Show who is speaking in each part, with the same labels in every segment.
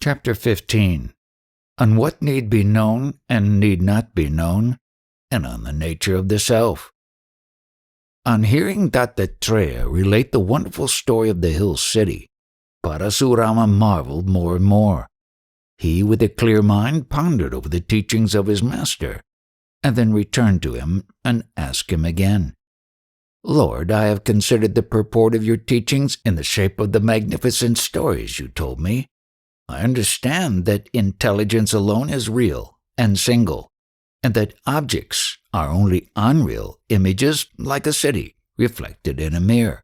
Speaker 1: Chapter 15. On what need be known and need not be known, and on the nature of the self. On hearing Dattatreya relate the wonderful story of the hill city, Parasurama marveled more and more. He, with a clear mind, pondered over the teachings of his master, and then returned to him and asked him again, "Lord, I have considered the purport of your teachings in the shape of the magnificent stories you told me. I understand that intelligence alone is real and single, and that objects are only unreal images like a city reflected in a mirror.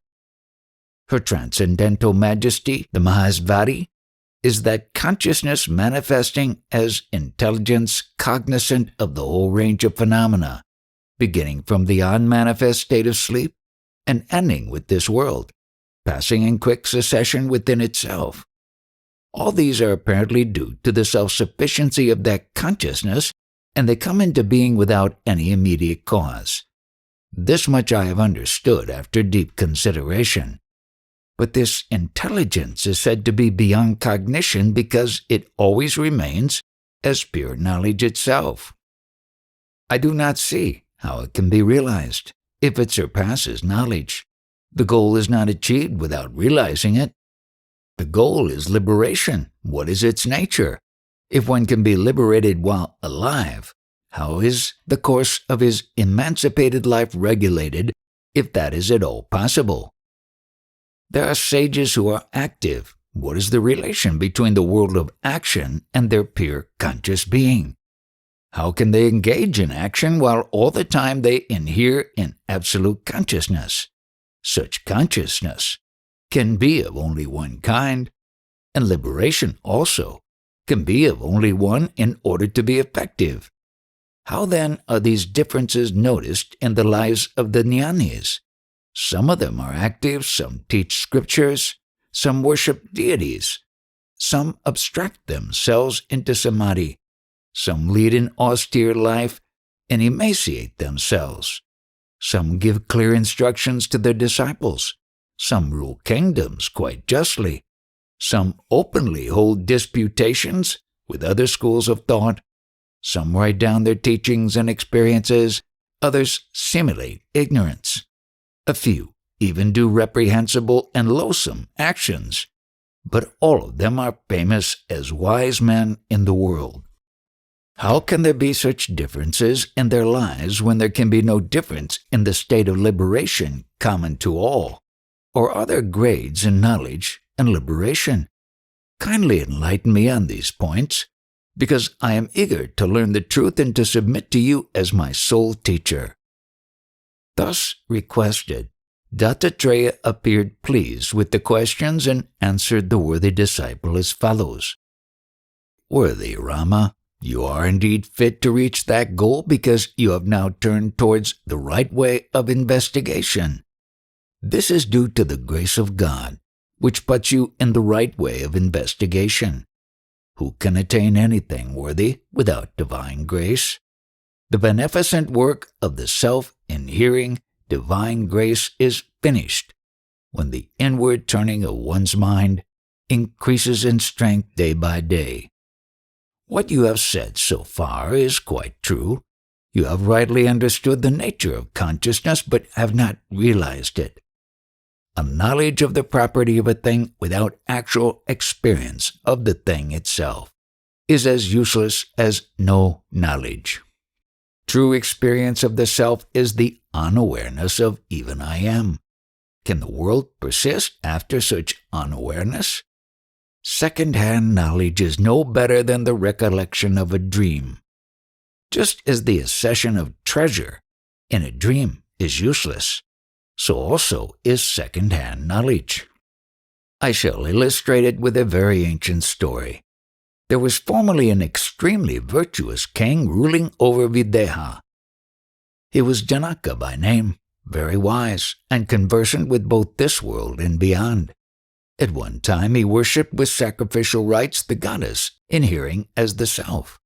Speaker 1: Her transcendental majesty, the Mahasvari, is that consciousness manifesting as intelligence cognizant of the whole range of phenomena, beginning from the unmanifest state of sleep and ending with this world, passing in quick succession within itself. All these are apparently due to the self-sufficiency of that consciousness, and they come into being without any immediate cause. This much I have understood after deep consideration. But this intelligence is said to be beyond cognition because it always remains as pure knowledge itself. I do not see how it can be realized if it surpasses knowledge. The goal is not achieved without realizing it. The goal is liberation. What is its nature? If one can be liberated while alive, how is the course of his emancipated life regulated, if that is at all possible? There are sages who are active. What is the relation between the world of action and their pure conscious being? How can they engage in action while all the time they inhere in absolute consciousness? Such consciousness can be of only one kind, and liberation also can be of only one in order to be effective. How then are these differences noticed in the lives of the jnanis? Some of them are active, some teach scriptures, some worship deities, some abstract themselves into samadhi, some lead an austere life and emaciate themselves, some give clear instructions to their disciples, some rule kingdoms quite justly, some openly hold disputations with other schools of thought, some write down their teachings and experiences, others simulate ignorance. A few even do reprehensible and loathsome actions, but all of them are famous as wise men in the world. How can there be such differences in their lives when there can be no difference in the state of liberation common to all? Or are there grades in knowledge and liberation? Kindly enlighten me on these points, because I am eager to learn the truth and to submit to you as my sole teacher." Thus requested, Dattatreya appeared pleased with the questions and answered the worthy disciple as follows. "Worthy Rama, you are indeed fit to reach that goal because you have now turned towards the right way of investigation. This is due to the grace of God, which puts you in the right way of investigation. Who can attain anything worthy without divine grace? The beneficent work of the self in hearing divine grace is finished when the inward turning of one's mind increases in strength day by day. What you have said so far is quite true. You have rightly understood the nature of consciousness, but have not realized it. A knowledge of the property of a thing without actual experience of the thing itself is as useless as no knowledge. True experience of the self is the unawareness of even I am. Can the world persist after such unawareness? Second-hand knowledge is no better than the recollection of a dream. Just as the accession of treasure in a dream is useless, so also is second-hand knowledge. I shall illustrate it with a very ancient story. There was formerly an extremely virtuous king ruling over Videha. He was Janaka by name, very wise, and conversant with both this world and beyond. At one time he worshipped with sacrificial rites the goddess, inhering as the self.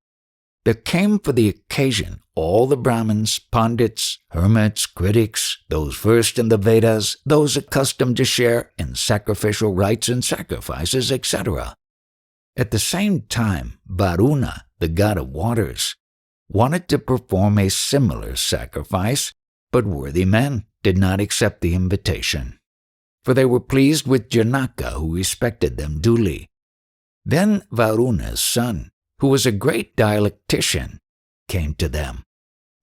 Speaker 1: There came for the occasion all the Brahmins, Pandits, hermits, critics, those versed in the Vedas, those accustomed to share in sacrificial rites and sacrifices, etc. At the same time, Varuna, the god of waters, wanted to perform a similar sacrifice, but worthy men did not accept the invitation, for they were pleased with Janaka, who respected them duly. Then Varuna's son, who was a great dialectician, came to them.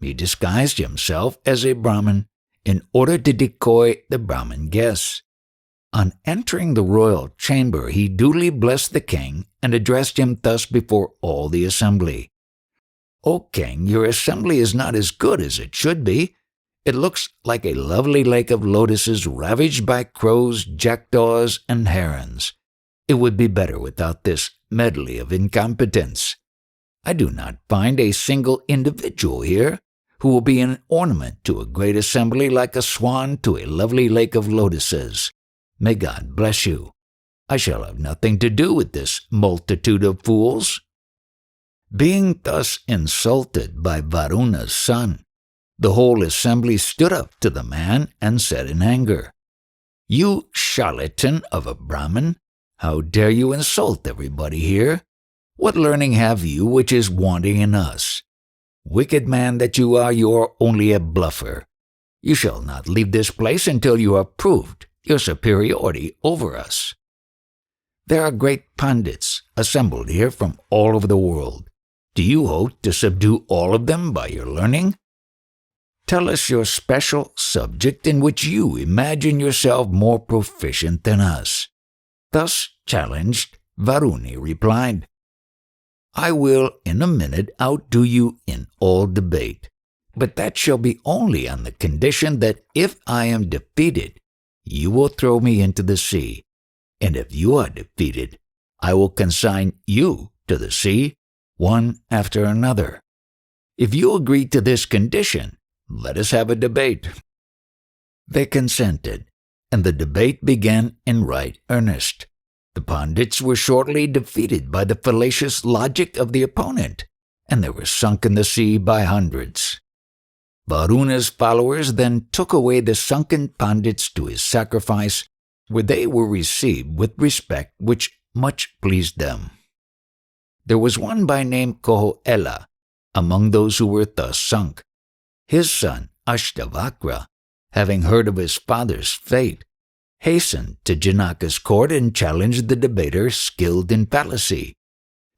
Speaker 1: He disguised himself as a Brahmin in order to decoy the Brahmin guests. On entering the royal chamber, he duly blessed the king and addressed him thus before all the assembly. "O king, your assembly is not as good as it should be. It looks like a lovely lake of lotuses ravaged by crows, jackdaws, and herons. It would be better without this medley of incompetence. I do not find a single individual here who will be an ornament to a great assembly like a swan to a lovely lake of lotuses. May God bless you. I shall have nothing to do with this multitude of fools." Being thus insulted by Varuna's son, the whole assembly stood up to the man and said in anger, "You charlatan of a Brahmin, how dare you insult everybody here? What learning have you which is wanting in us? Wicked man that you are only a bluffer. You shall not leave this place until you have proved your superiority over us. There are great pundits assembled here from all over the world. Do you hope to subdue all of them by your learning? Tell us your special subject in which you imagine yourself more proficient than us." Thus challenged, Varuni replied, "I will in a minute outdo you in all debate, but that shall be only on the condition that if I am defeated, you will throw me into the sea, and if you are defeated, I will consign you to the sea, one after another. If you agree to this condition, let us have a debate." They consented, and the debate began in right earnest. The pundits were shortly defeated by the fallacious logic of the opponent, and they were sunk in the sea by hundreds. Varuna's followers then took away the sunken pundits to his sacrifice, where they were received with respect which much pleased them. There was one by name Kohoela among those who were thus sunk. His son, Ashtavakra, having heard of his father's fate, hastened to Janaka's court and challenged the debater skilled in fallacy.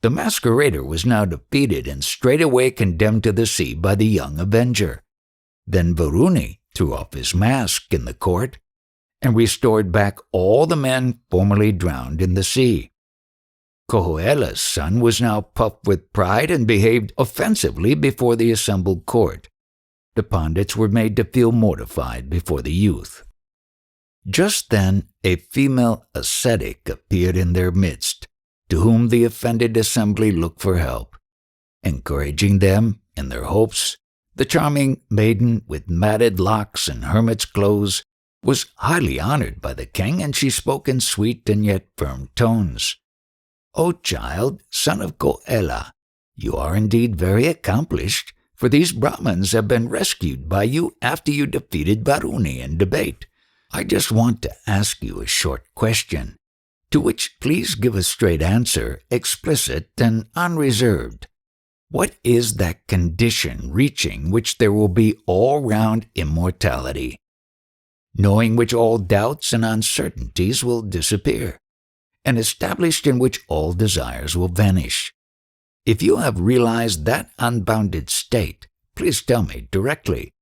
Speaker 1: The masquerader was now defeated and straightway condemned to the sea by the young avenger. Then Varuni threw off his mask in the court and restored back all the men formerly drowned in the sea. Kohoela's son was now puffed with pride and behaved offensively before the assembled court. The pundits were made to feel mortified before the youth. Just then a female ascetic appeared in their midst, to whom the offended assembly looked for help. Encouraging them in their hopes, the charming maiden with matted locks and hermit's clothes was highly honored by the king, and she spoke in sweet and yet firm tones. "O child, son of Koela, you are indeed very accomplished, for these Brahmins have been rescued by you after you defeated Varuni in debate. I just want to ask you a short question, to which please give a straight answer, explicit and unreserved. What is that condition reaching which there will be all-round immortality, knowing which all doubts and uncertainties will disappear, and established in which all desires will vanish? If you have realized that unbounded state, please tell me directly."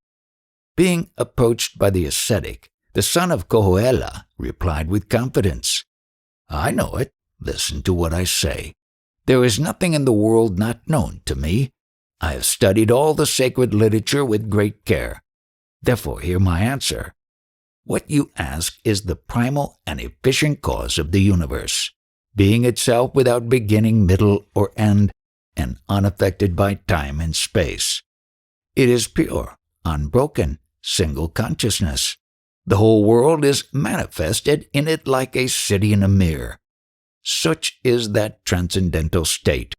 Speaker 1: Being approached by the ascetic, the son of Kohoela replied with confidence, "I know it. Listen to what I say. There is nothing in the world not known to me. I have studied all the sacred literature with great care. Therefore hear my answer. What you ask is the primal and efficient cause of the universe, being itself without beginning, middle, or end, and unaffected by time and space. It is pure, unbroken, single consciousness. The whole world is manifested in it like a city in a mirror. Such is that transcendental state.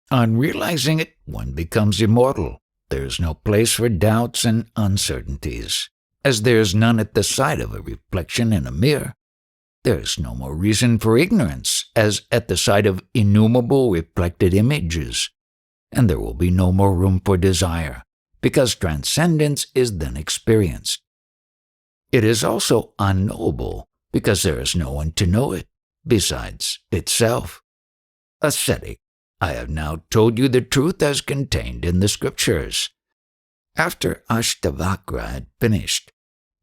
Speaker 1: On realizing it, one becomes immortal. There is no place for doubts and uncertainties. As there is none at the sight of a reflection in a mirror, there is no more reason for ignorance as at the sight of innumerable reflected images, and there will be no more room for desire, because transcendence is then experienced. It is also unknowable, because there is no one to know it, besides itself. Ascetic, I have now told you the truth as contained in the scriptures. After Ashtavakra had finished,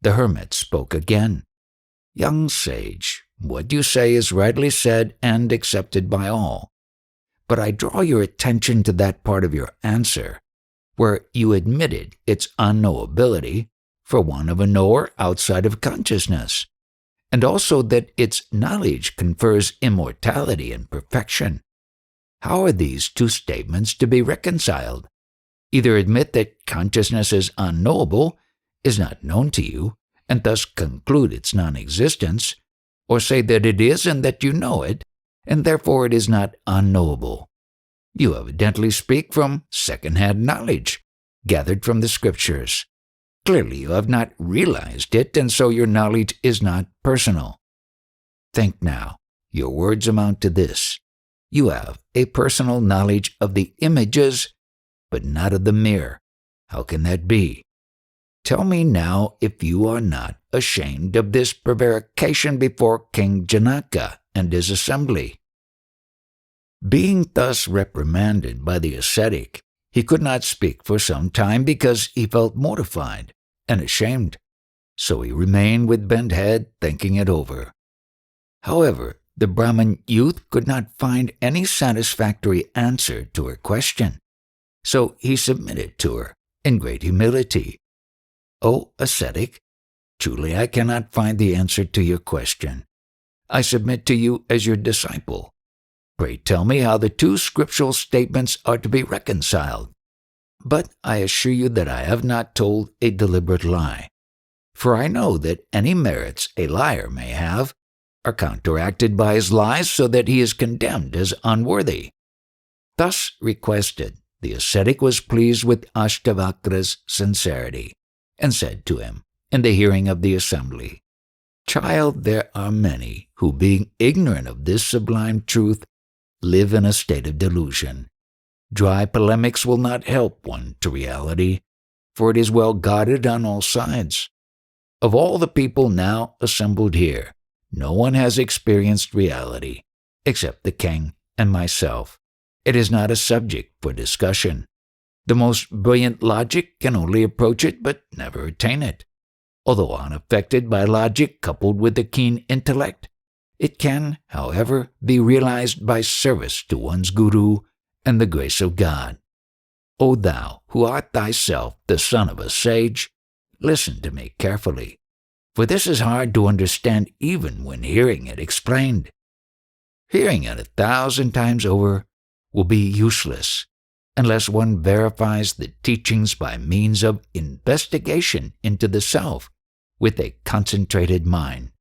Speaker 1: the hermit spoke again. Young sage, what you say is rightly said and accepted by all. But I draw your attention to that part of your answer where you admitted its unknowability for one of a knower outside of consciousness, and also that its knowledge confers immortality and perfection. How are these two statements to be reconciled? Either admit that consciousness is unknowable, is not known to you, and thus conclude its non-existence, or say that it is and that you know it, and therefore it is not unknowable. You evidently speak from second-hand knowledge, gathered from the scriptures. Clearly you have not realized it, and so your knowledge is not personal. Think now, your words amount to this. You have a personal knowledge of the images, but not of the mirror. How can that be? Tell me now if you are not ashamed of this prevarication before King Janaka and his assembly. Being thus reprimanded by the ascetic, he could not speak for some time because he felt mortified and ashamed, so he remained with bent head thinking it over. However, the Brahmin youth could not find any satisfactory answer to her question, so he submitted to her in great humility. O ascetic, truly I cannot find the answer to your question. I submit to you as your disciple. Pray tell me how the two scriptural statements are to be reconciled. But I assure you that I have not told a deliberate lie, for I know that any merits a liar may have are counteracted by his lies so that he is condemned as unworthy. Thus requested, the ascetic was pleased with Ashtavakra's sincerity, and said to him, in the hearing of the assembly, Child, there are many who, being ignorant of this sublime truth, live in a state of delusion. Dry polemics will not help one to reality, for it is well guarded on all sides. Of all the people now assembled here, no one has experienced reality, except the king and myself. It is not a subject for discussion. The most brilliant logic can only approach it but never attain it. Although unaffected by logic coupled with a keen intellect, it can, however, be realized by service to one's guru and the grace of God. O thou, who art thyself the son of a sage, listen to me carefully, for this is hard to understand even when hearing it explained. Hearing it 1,000 times over will be useless unless one verifies the teachings by means of investigation into the self with a concentrated mind.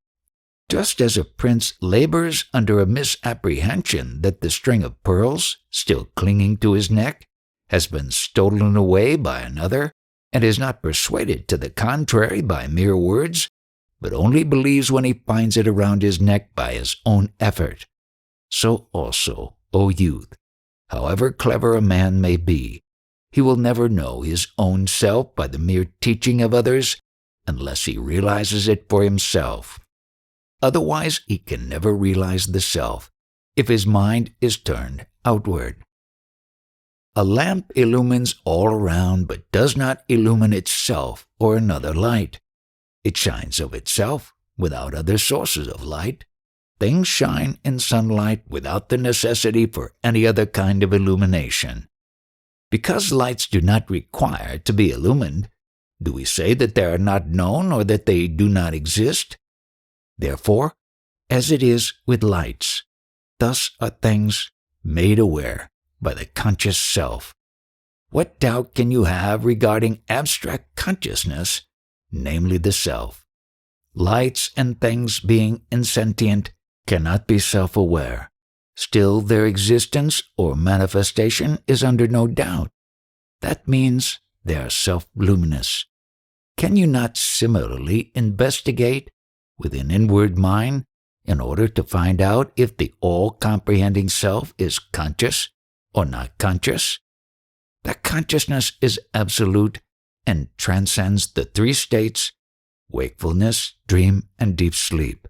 Speaker 1: Just as a prince labors under a misapprehension that the string of pearls, still clinging to his neck, has been stolen away by another, and is not persuaded to the contrary by mere words, but only believes when he finds it around his neck by his own effort, so also, O youth, however clever a man may be, he will never know his own self by the mere teaching of others unless he realizes it for himself. Otherwise, he can never realize the self if his mind is turned outward. A lamp illumines all around but does not illumine itself or another light. It shines of itself without other sources of light. Things shine in sunlight without the necessity for any other kind of illumination. Because lights do not require to be illumined, do we say that they are not known or that they do not exist? Therefore, as it is with lights, thus are things made aware by the conscious self. What doubt can you have regarding abstract consciousness, namely the self? Lights and things being insentient cannot be self-aware. Still, their existence or manifestation is under no doubt. That means they are self-luminous. Can you not similarly investigate with an inward mind in order to find out if the all-comprehending self is conscious or not conscious? That consciousness is absolute and transcends the three states, wakefulness, dream, and deep sleep,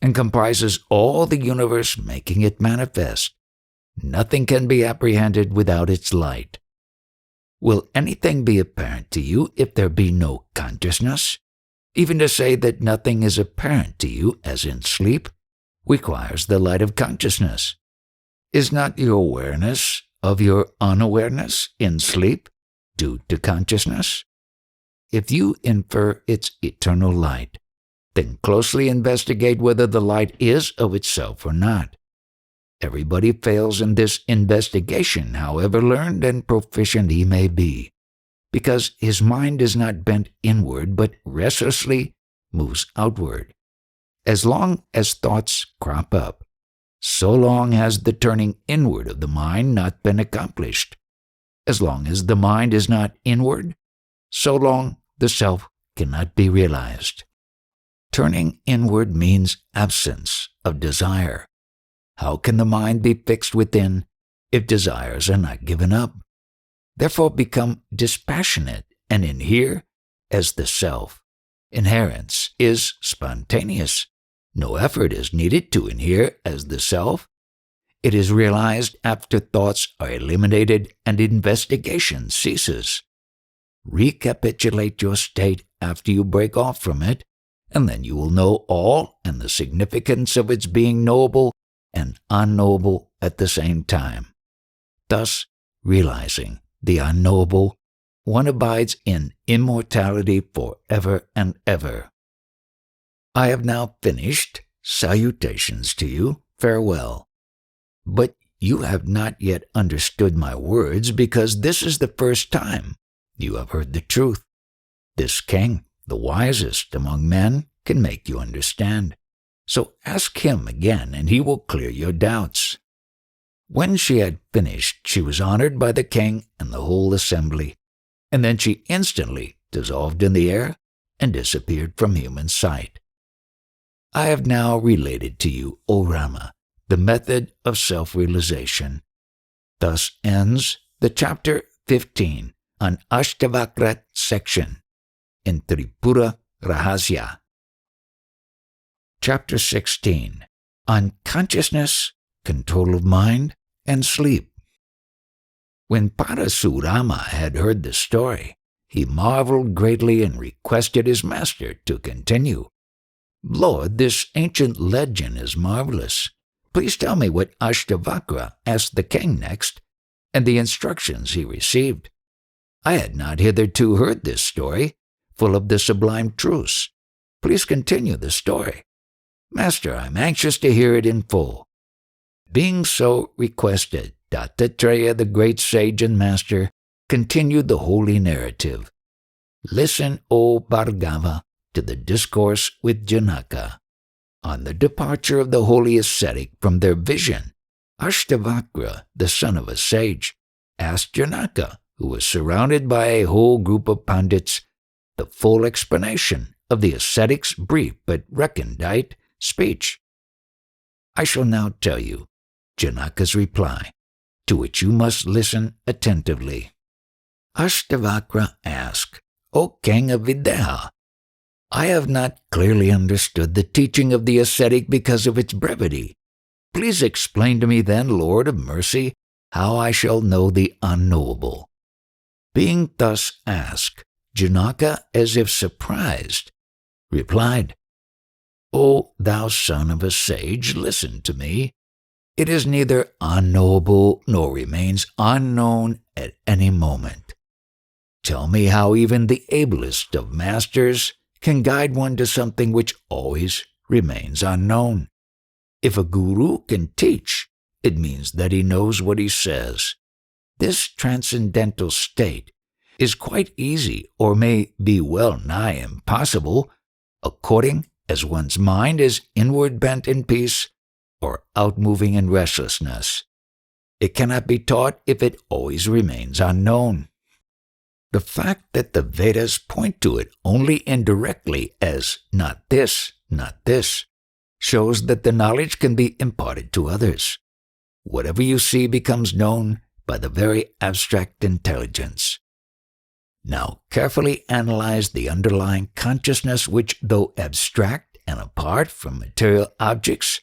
Speaker 1: and comprises all the universe, making it manifest. Nothing can be apprehended without its light. Will anything be apparent to you if there be no consciousness? Even to say that nothing is apparent to you, as in sleep, requires the light of consciousness. Is not your awareness of your unawareness in sleep due to consciousness? If you infer its eternal light, then closely investigate whether the light is of itself or not. Everybody fails in this investigation, however learned and proficient he may be, because his mind is not bent inward but restlessly moves outward. As long as thoughts crop up, so long has the turning inward of the mind not been accomplished. As long as the mind is not inward, so long the self cannot be realized. Turning inward means absence of desire. How can the mind be fixed within if desires are not given up? Therefore become dispassionate and inhere as the self. Inherence is spontaneous. No effort is needed to inhere as the self. It is realized after thoughts are eliminated and investigation ceases. Recapitulate your state after you break off from it, and then you will know all and the significance of its being knowable and unknowable at the same time. Thus, realizing the unknowable, one abides in immortality forever and ever. I have now finished. Salutations to you. Farewell. But you have not yet understood my words, because this is the first time you have heard the truth. This king, the wisest among men, can make you understand. So ask him again, and he will clear your doubts. When she had finished, she was honored by the king and the whole assembly, and then she instantly dissolved in the air and disappeared from human sight. I have now related to you, O Rama, the method of self-realization. Thus ends the chapter 15 on Ashtavakra section in Tripura Rahasya. Chapter 16 on consciousness, control of mind, and sleep. When Parasurama had heard the story, he marveled greatly and requested his master to continue. Lord, this ancient legend is marvelous. Please tell me what Ashtavakra asked the king next, and the instructions he received. I had not hitherto heard this story, full of the sublime truths. Please continue the story. Master, I am anxious to hear it in full. Being so requested, Dattatreya, the great sage and master, continued the holy narrative. Listen, O Bhargava, to the discourse with Janaka. On the departure of the holy ascetic from their vision, Ashtavakra, the son of a sage, asked Janaka, who was surrounded by a whole group of pandits, the full explanation of the ascetic's brief but recondite speech. I shall now tell you Janaka's reply, to which you must listen attentively. Ashtavakra asked, O king of Videha, I have not clearly understood the teaching of the ascetic because of its brevity. Please explain to me then, Lord of mercy, how I shall know the unknowable. Being thus asked, Janaka, as if surprised, replied, O thou son of a sage, listen to me. It is neither unknowable nor remains unknown at any moment. Tell me how even the ablest of masters can guide one to something which always remains unknown. If a guru can teach, it means that he knows what he says. This transcendental state is quite easy, or may be well nigh impossible, according as one's mind is inward bent in peace or outmoving in restlessness. It cannot be taught if it always remains unknown. The fact that the Vedas point to it only indirectly as not this, shows that the knowledge can be imparted to others. Whatever you see becomes known by the very abstract intelligence. Now carefully analyze the underlying consciousness which, though abstract and apart from material objects,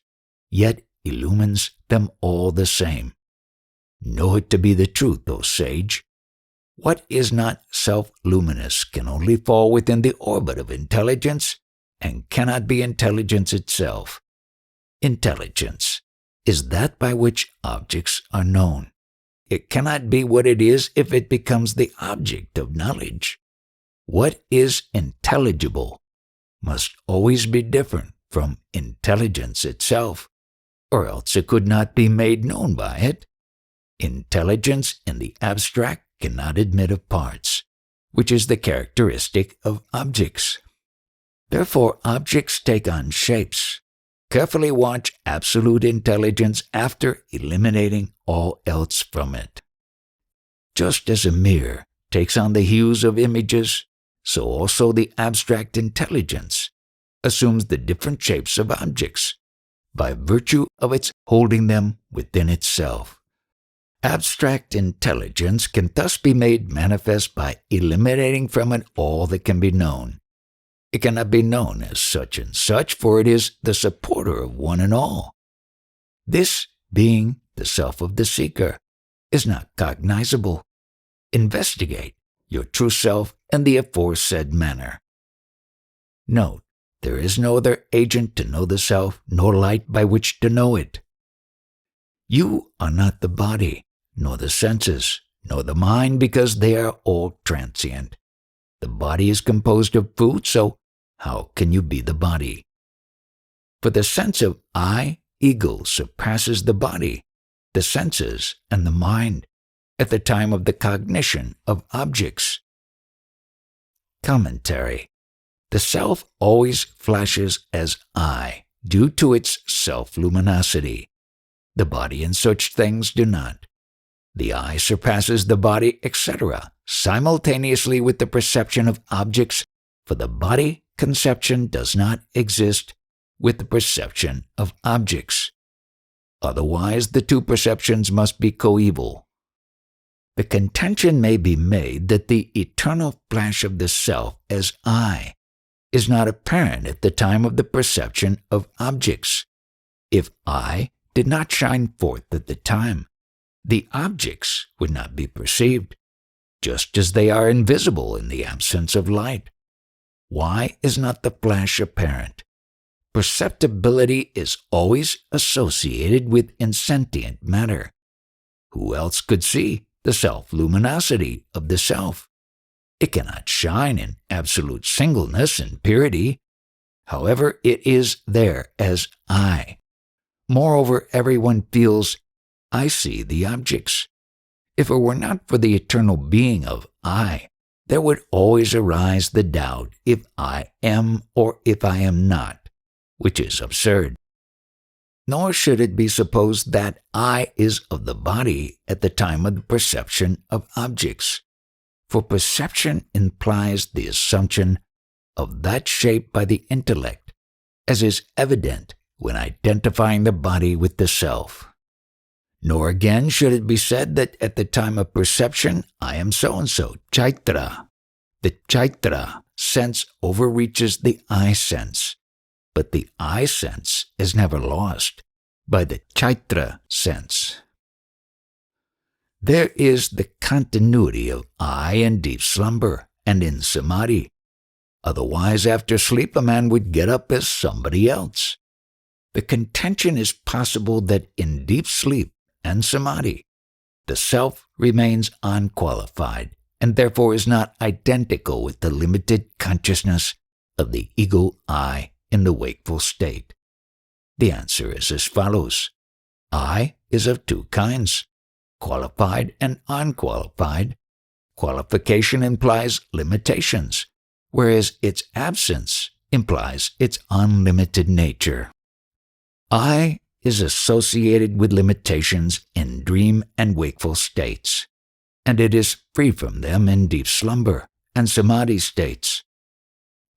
Speaker 1: yet illumines them all the same. Know it to be the truth, O sage. What is not self-luminous can only fall within the orbit of intelligence and cannot be intelligence itself. Intelligence is that by which objects are known. It cannot be what it is if it becomes the object of knowledge. What is intelligible must always be different from intelligence itself, or else it could not be made known by it. Intelligence in the abstract cannot admit of parts, which is the characteristic of objects. Therefore, objects take on shapes. Carefully watch absolute intelligence after eliminating all else from it. Just as a mirror takes on the hues of images, so also the abstract intelligence assumes the different shapes of objects by virtue of its holding them within itself. Abstract intelligence can thus be made manifest by eliminating from it all that can be known. It cannot be known as such and such, for it is the supporter of one and all. This, being the self of the seeker, is not cognizable. Investigate your true self in the aforesaid manner. Note, there is no other agent to know the self, nor light by which to know it. You are not the body, nor the senses, nor the mind, because they are all transient. The body is composed of food, so how can you be the body? For the sense of I, ego, surpasses the body, the senses, and the mind at the time of the cognition of objects. Commentary. The self always flashes as I, due to its self-luminosity. The body and such things do not. The I surpasses the body, etc., simultaneously with the perception of objects, for the body conception does not exist with the perception of objects. Otherwise, the two perceptions must be coeval. The contention may be made that the eternal flash of the self as I is not apparent at the time of the perception of objects. If I did not shine forth at the time, the objects would not be perceived, just as they are invisible in the absence of light. Why is not the flash apparent? Perceptibility is always associated with insentient matter. Who else could see the self-luminosity of the self? It cannot shine in absolute singleness and purity. However, it is there as I. Moreover, everyone feels, I see the objects. If it were not for the eternal being of I, there would always arise the doubt if I am or if I am not, which is absurd. Nor should it be supposed that I is of the body at the time of the perception of objects, for perception implies the assumption of that shape by the intellect, as is evident when identifying the body with the self. Nor again should it be said that at the time of perception I am so-and-so, Chaitra. The Chaitra sense overreaches the I sense, but the I sense is never lost by the Chaitra sense. There is the continuity of I in deep slumber and in samadhi. Otherwise, after sleep, a man would get up as somebody else. The contention is possible that in deep sleep and samadhi, the self remains unqualified and therefore is not identical with the limited consciousness of the ego I in the wakeful state. The answer is as follows. I is of two kinds, qualified and unqualified. Qualification implies limitations, whereas its absence implies its unlimited nature. I is associated with limitations in dream and wakeful states, and it is free from them in deep slumber and samadhi states.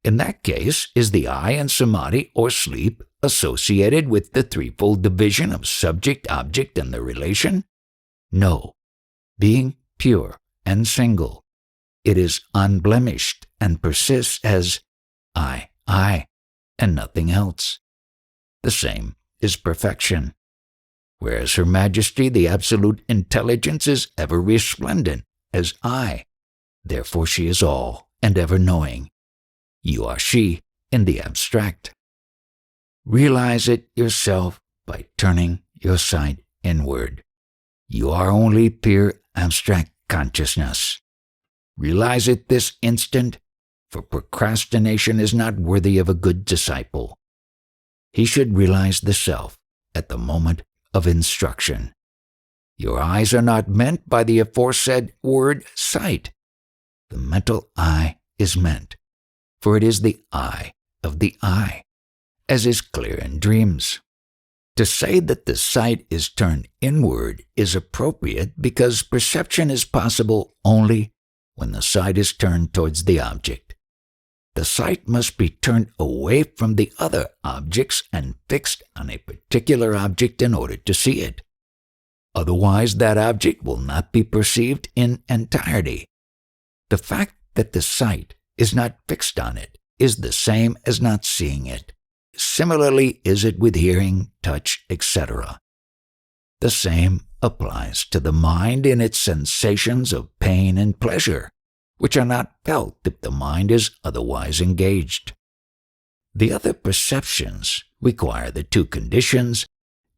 Speaker 1: In that case, is the I in samadhi or sleep associated with the threefold division of subject, object, and the relation? No. Being pure and single, it is unblemished and persists as I, and nothing else. The same is perfection. Whereas Her Majesty, the Absolute Intelligence, is ever resplendent as I. Therefore she is all and ever knowing. You are she in the abstract. Realize it yourself by turning your sight inward. You are only pure abstract consciousness. Realize it this instant, for procrastination is not worthy of a good disciple. He should realize the self at the moment of instruction. Your eyes are not meant by the aforesaid word sight. The mental eye is meant, for it is the eye of the eye, as is clear in dreams. To say that the sight is turned inward is appropriate because perception is possible only when the sight is turned towards the object. The sight must be turned away from the other objects and fixed on a particular object in order to see it. Otherwise, that object will not be perceived in entirety. The fact that the sight is not fixed on it is the same as not seeing it. Similarly is it with hearing, touch, etc. The same applies to the mind in its sensations of pain and pleasure, which are not felt if the mind is otherwise engaged. The other perceptions require the two conditions,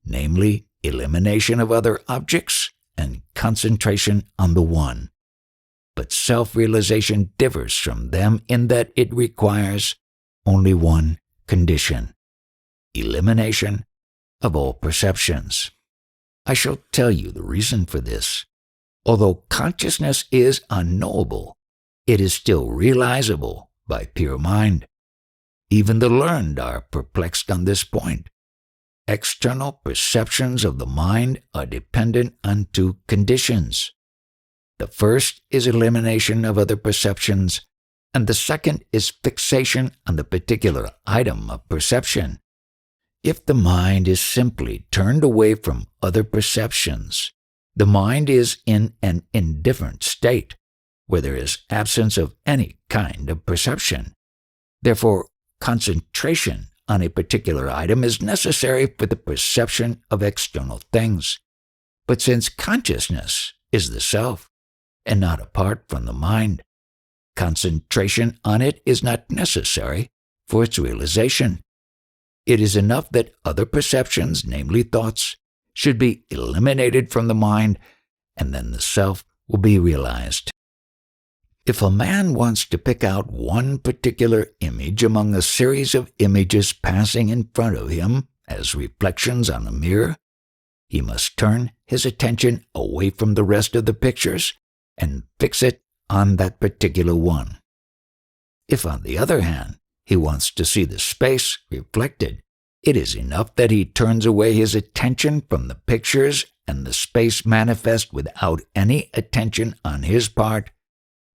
Speaker 1: namely elimination of other objects and concentration on the one. But self-realization differs from them in that it requires only one condition: elimination of all perceptions. I shall tell you the reason for this. Although consciousness is unknowable, it is still realizable by pure mind. Even the learned are perplexed on this point. External perceptions of the mind are dependent on two conditions. The first is elimination of other perceptions, and the second is fixation on the particular item of perception. If the mind is simply turned away from other perceptions, the mind is in an indifferent state, where there is absence of any kind of perception. Therefore, concentration on a particular item is necessary for the perception of external things. But since consciousness is the self, and not apart from the mind, concentration on it is not necessary for its realization. It is enough that other perceptions, namely thoughts, should be eliminated from the mind, and then the self will be realized. If a man wants to pick out one particular image among a series of images passing in front of him as reflections on a mirror, he must turn his attention away from the rest of the pictures and fix it on that particular one. If, on the other hand, he wants to see the space reflected, it is enough that he turns away his attention from the pictures and the space manifest without any attention on his part,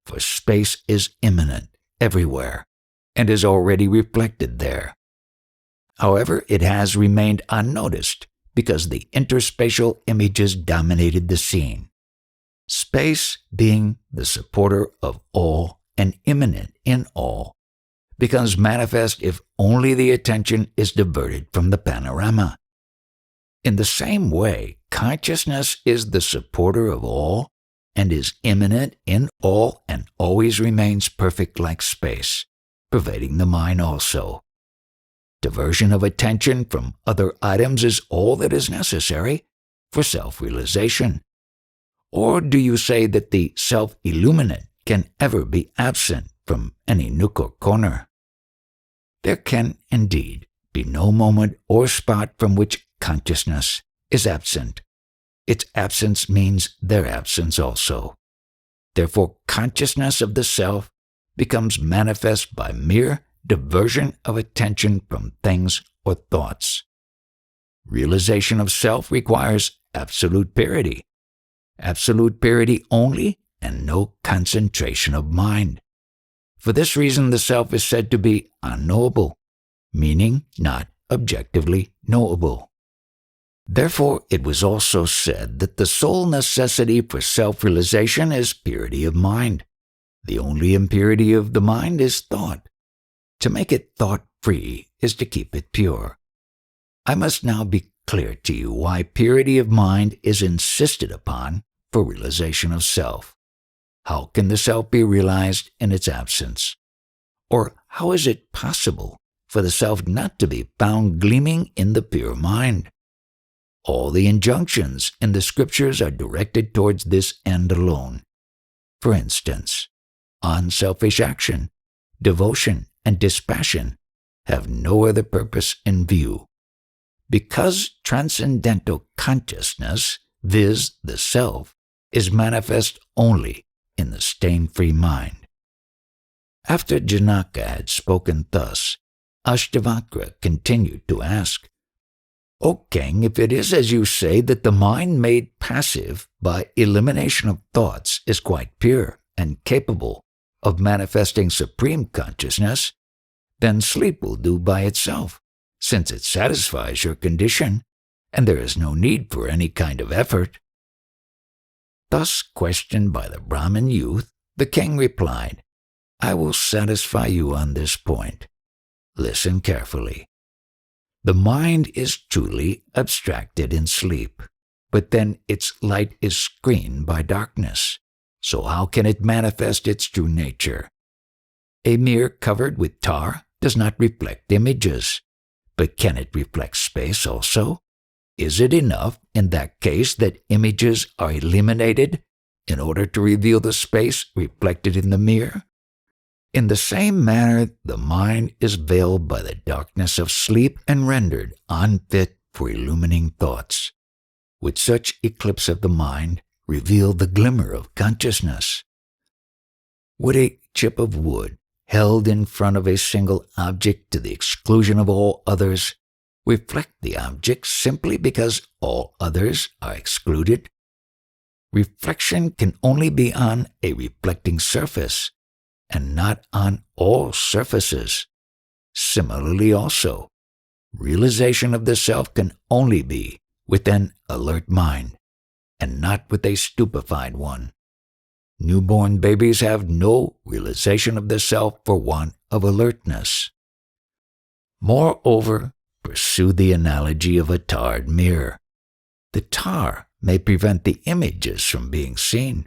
Speaker 1: for space is immanent everywhere and is already reflected there. However, it has remained unnoticed because the interspatial images dominated the scene. Space, being the supporter of all and immanent in all, becomes manifest if only the attention is diverted from the panorama. In the same way, consciousness is the supporter of all and is immanent in all and always remains perfect like space, pervading the mind also. Diversion of attention from other items is all that is necessary for self-realization. Or do you say that the self-illuminate can ever be absent from any nook or corner? There can, indeed, be no moment or spot from which consciousness is absent. Its absence means their absence also. Therefore, consciousness of the self becomes manifest by mere diversion of attention from things or thoughts. Realization of self requires absolute purity. Absolute purity only, and no concentration of mind. For this reason, the self is said to be unknowable, meaning not objectively knowable. Therefore, it was also said that the sole necessity for self-realization is purity of mind. The only impurity of the mind is thought. To make it thought-free is to keep it pure. I must now be clear to you why purity of mind is insisted upon for realization of self. How can the self be realized in its absence? Or how is it possible for the self not to be found gleaming in the pure mind? All the injunctions in the scriptures are directed towards this end alone. For instance, unselfish action, devotion, and dispassion have no other purpose in view. Because transcendental consciousness, viz. The self, is manifest only in the stain-free mind. After Janaka had spoken thus, Ashtavakra continued to ask, O king, if it is as you say that the mind made passive by elimination of thoughts is quite pure and capable of manifesting supreme consciousness, then sleep will do by itself, since it satisfies your condition, and there is no need for any kind of effort. Thus questioned by the Brahmin youth, the king replied, I will satisfy you on this point. Listen carefully. The mind is truly abstracted in sleep, but then its light is screened by darkness. So how can it manifest its true nature? A mirror covered with tar does not reflect images, but can it reflect space also? Is it enough in that case that images are eliminated in order to reveal the space reflected in the mirror? In the same manner, the mind is veiled by the darkness of sleep and rendered unfit for illumining thoughts. Would such eclipse of the mind reveal the glimmer of consciousness? Would a chip of wood held in front of a single object to the exclusion of all others reflect the object simply because all others are excluded? Reflection can only be on a reflecting surface, and not on all surfaces. Similarly also, realization of the self can only be with an alert mind, and not with a stupefied one. Newborn babies have no realization of the self for want of alertness. Moreover, pursue the analogy of a tarred mirror. The tar may prevent the images from being seen,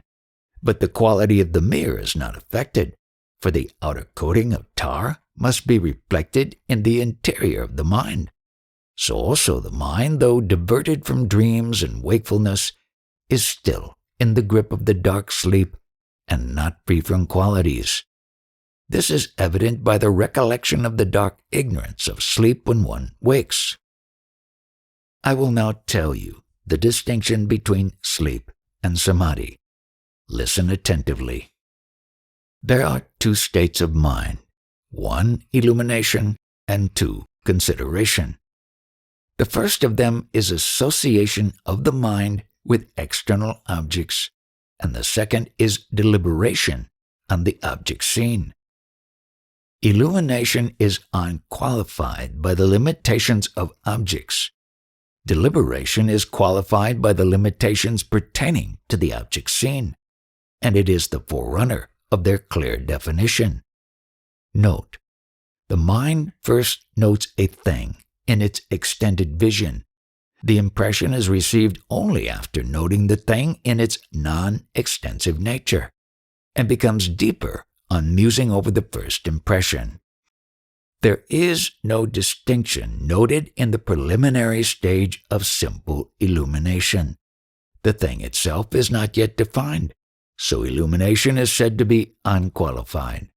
Speaker 1: but the quality of the mirror is not affected, for the outer coating of tar must be reflected in the interior of the mind. So also the mind, though diverted from dreams and wakefulness, is still in the grip of the dark sleep and not free from qualities. This is evident by the recollection of the dark ignorance of sleep when one wakes. I will now tell you the distinction between sleep and samadhi. Listen attentively. There are two states of mind, one illumination and two consideration. The first of them is association of the mind with external objects, and the second is deliberation on the object seen. Illumination is unqualified by the limitations of objects. Deliberation is qualified by the limitations pertaining to the object seen, and it is the forerunner of their clear definition. Note, the mind first notes a thing in its extended vision. The impression is received only after noting the thing in its non-extensive nature, and becomes deeper on musing over the first impression. There is no distinction noted in the preliminary stage of simple illumination. The thing itself is not yet defined, so illumination is said to be unqualified.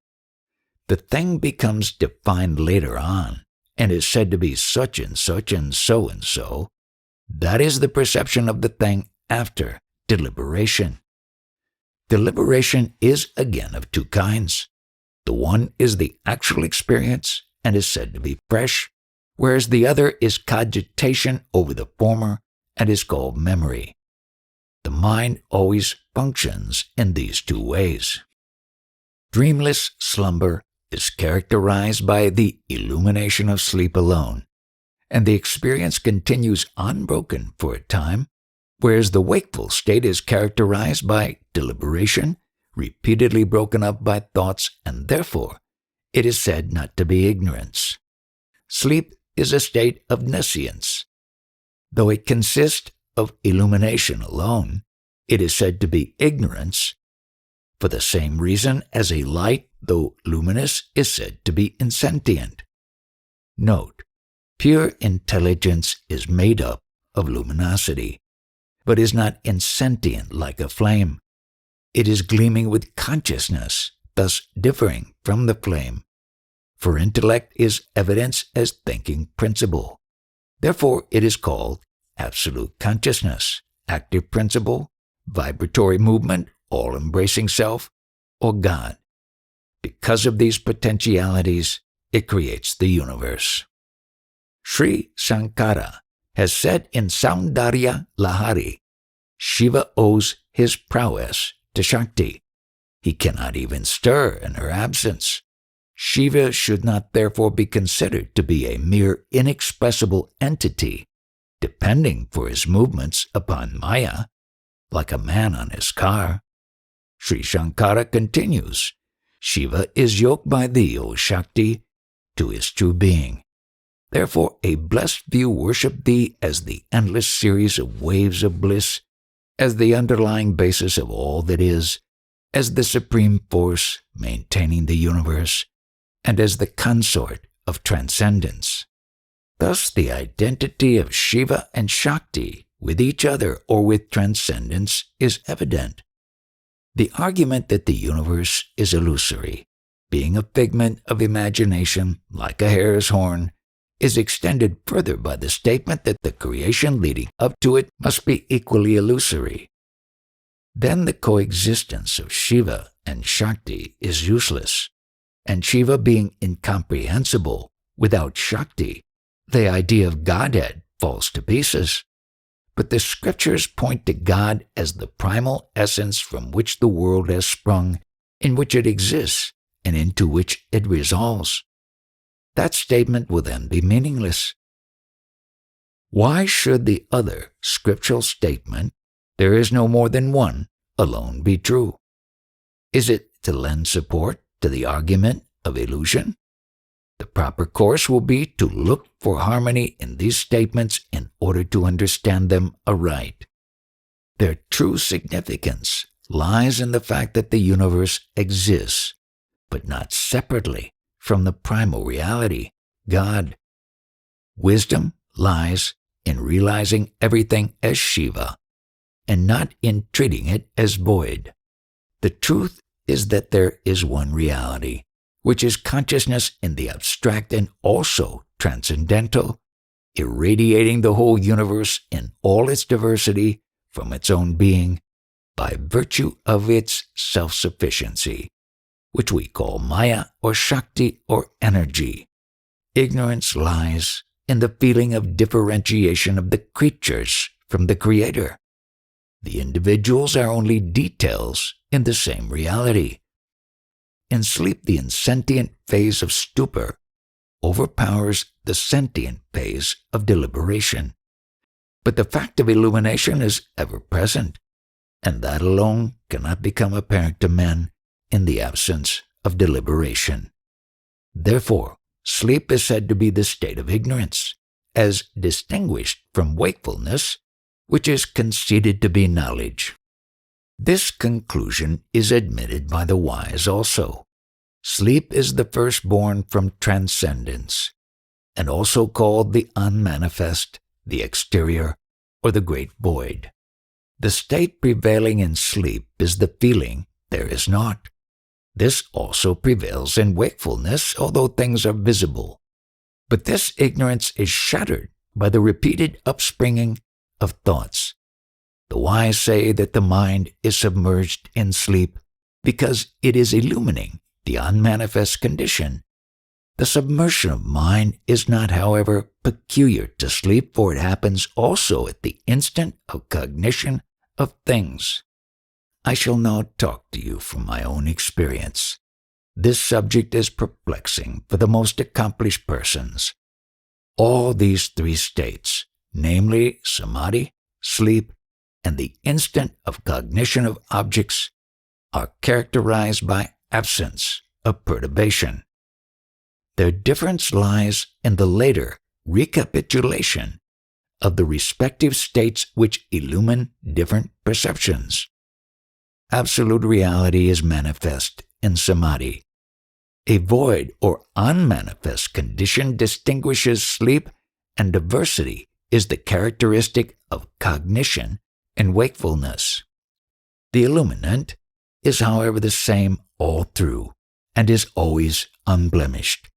Speaker 1: The thing becomes defined later on, and is said to be such and such and so and so. That is the perception of the thing after deliberation. Deliberation is again of two kinds. The one is the actual experience and is said to be fresh, whereas the other is cogitation over the former and is called memory. The mind always functions in these two ways. Dreamless slumber is characterized by the illumination of sleep alone, and the experience continues unbroken for a time, whereas the wakeful state is characterized by deliberation, repeatedly broken up by thoughts, and therefore it is said not to be ignorance. Sleep is a state of nescience. Though it consists of illumination alone, it is said to be ignorance, for the same reason as a light, though luminous, is said to be insentient. Note, pure intelligence is made up of luminosity, but is not insentient like a flame. It is gleaming with consciousness, thus differing from the flame. For intellect is evidence as thinking principle. Therefore it is called absolute consciousness, active principle, vibratory movement, all-embracing self, or God. Because of these potentialities, it creates the universe. Sri Sankara has said in Saundarya Lahari, Shiva owes his prowess to Shakti. He cannot even stir in her absence. Shiva should not therefore be considered to be a mere inexpressible entity, depending for his movements upon Maya, like a man on his car. Sri Shankara continues, Shiva is yoked by thee, O Shakti, to his true being. Therefore a blessed few worship thee as the endless series of waves of bliss, as the underlying basis of all that is, as the supreme force maintaining the universe, and as the consort of transcendence. Thus the identity of Shiva and Shakti with each other or with transcendence is evident. The argument that the universe is illusory, being a figment of imagination like a hare's horn, is extended further by the statement that the creation leading up to it must be equally illusory. Then the coexistence of Shiva and Shakti is useless, and Shiva being incomprehensible without Shakti, the idea of Godhead falls to pieces. But the scriptures point to God as the primal essence from which the world has sprung, in which it exists, and into which it resolves. That statement will then be meaningless. Why should the other scriptural statement, there is no more than one, alone be true? Is it to lend support to the argument of illusion? The proper course will be to look for harmony in these statements in order to understand them aright. Their true significance lies in the fact that the universe exists, but not separately from the primal reality, God. Wisdom lies in realizing everything as Shiva, and not in treating it as void. The truth is that there is one reality, which is consciousness in the abstract and also transcendental, irradiating the whole universe in all its diversity from its own being by virtue of its self-sufficiency, which we call Maya or Shakti or energy. Ignorance lies in the feeling of differentiation of the creatures from the Creator. The individuals are only details in the same reality. In sleep, the insentient phase of stupor overpowers the sentient phase of deliberation. But the fact of illumination is ever present, and that alone cannot become apparent to men in the absence of deliberation. Therefore, sleep is said to be the state of ignorance, as distinguished from wakefulness, which is conceded to be knowledge. This conclusion is admitted by the wise also. Sleep is the firstborn from transcendence, and also called the unmanifest, the exterior, or the great void. The state prevailing in sleep is the feeling there is not. This also prevails in wakefulness, although things are visible. But this ignorance is shattered by the repeated upspringing of thoughts. The wise say that the mind is submerged in sleep because it is illumining the unmanifest condition. The submersion of mind is not, however, peculiar to sleep, for it happens also at the instant of cognition of things. I shall now talk to you from my own experience. This subject is perplexing for the most accomplished persons. All these three states, namely samadhi, sleep, and the instant of cognition of objects, are characterized by absence of perturbation. Their difference lies in the later recapitulation of the respective states which illumine different perceptions. Absolute reality is manifest in samadhi. A void or unmanifest condition distinguishes sleep, and diversity is the characteristic of cognition and wakefulness. The illuminant is, however, the same all through, and is always unblemished.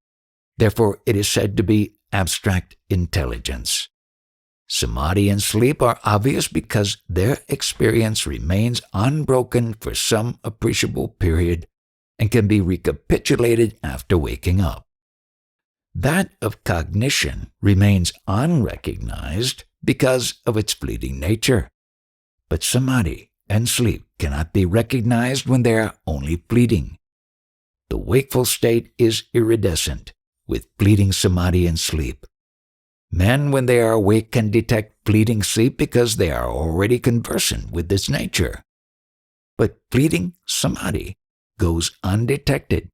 Speaker 1: Therefore, it is said to be abstract intelligence. Samadhi and sleep are obvious because their experience remains unbroken for some appreciable period and can be recapitulated after waking up. That of cognition remains unrecognized because of its fleeting nature. But samadhi and sleep cannot be recognized when they are only fleeting. The wakeful state is iridescent with fleeting samadhi and sleep. Men, when they are awake, can detect fleeting sleep because they are already conversant with its nature. But fleeting samadhi goes undetected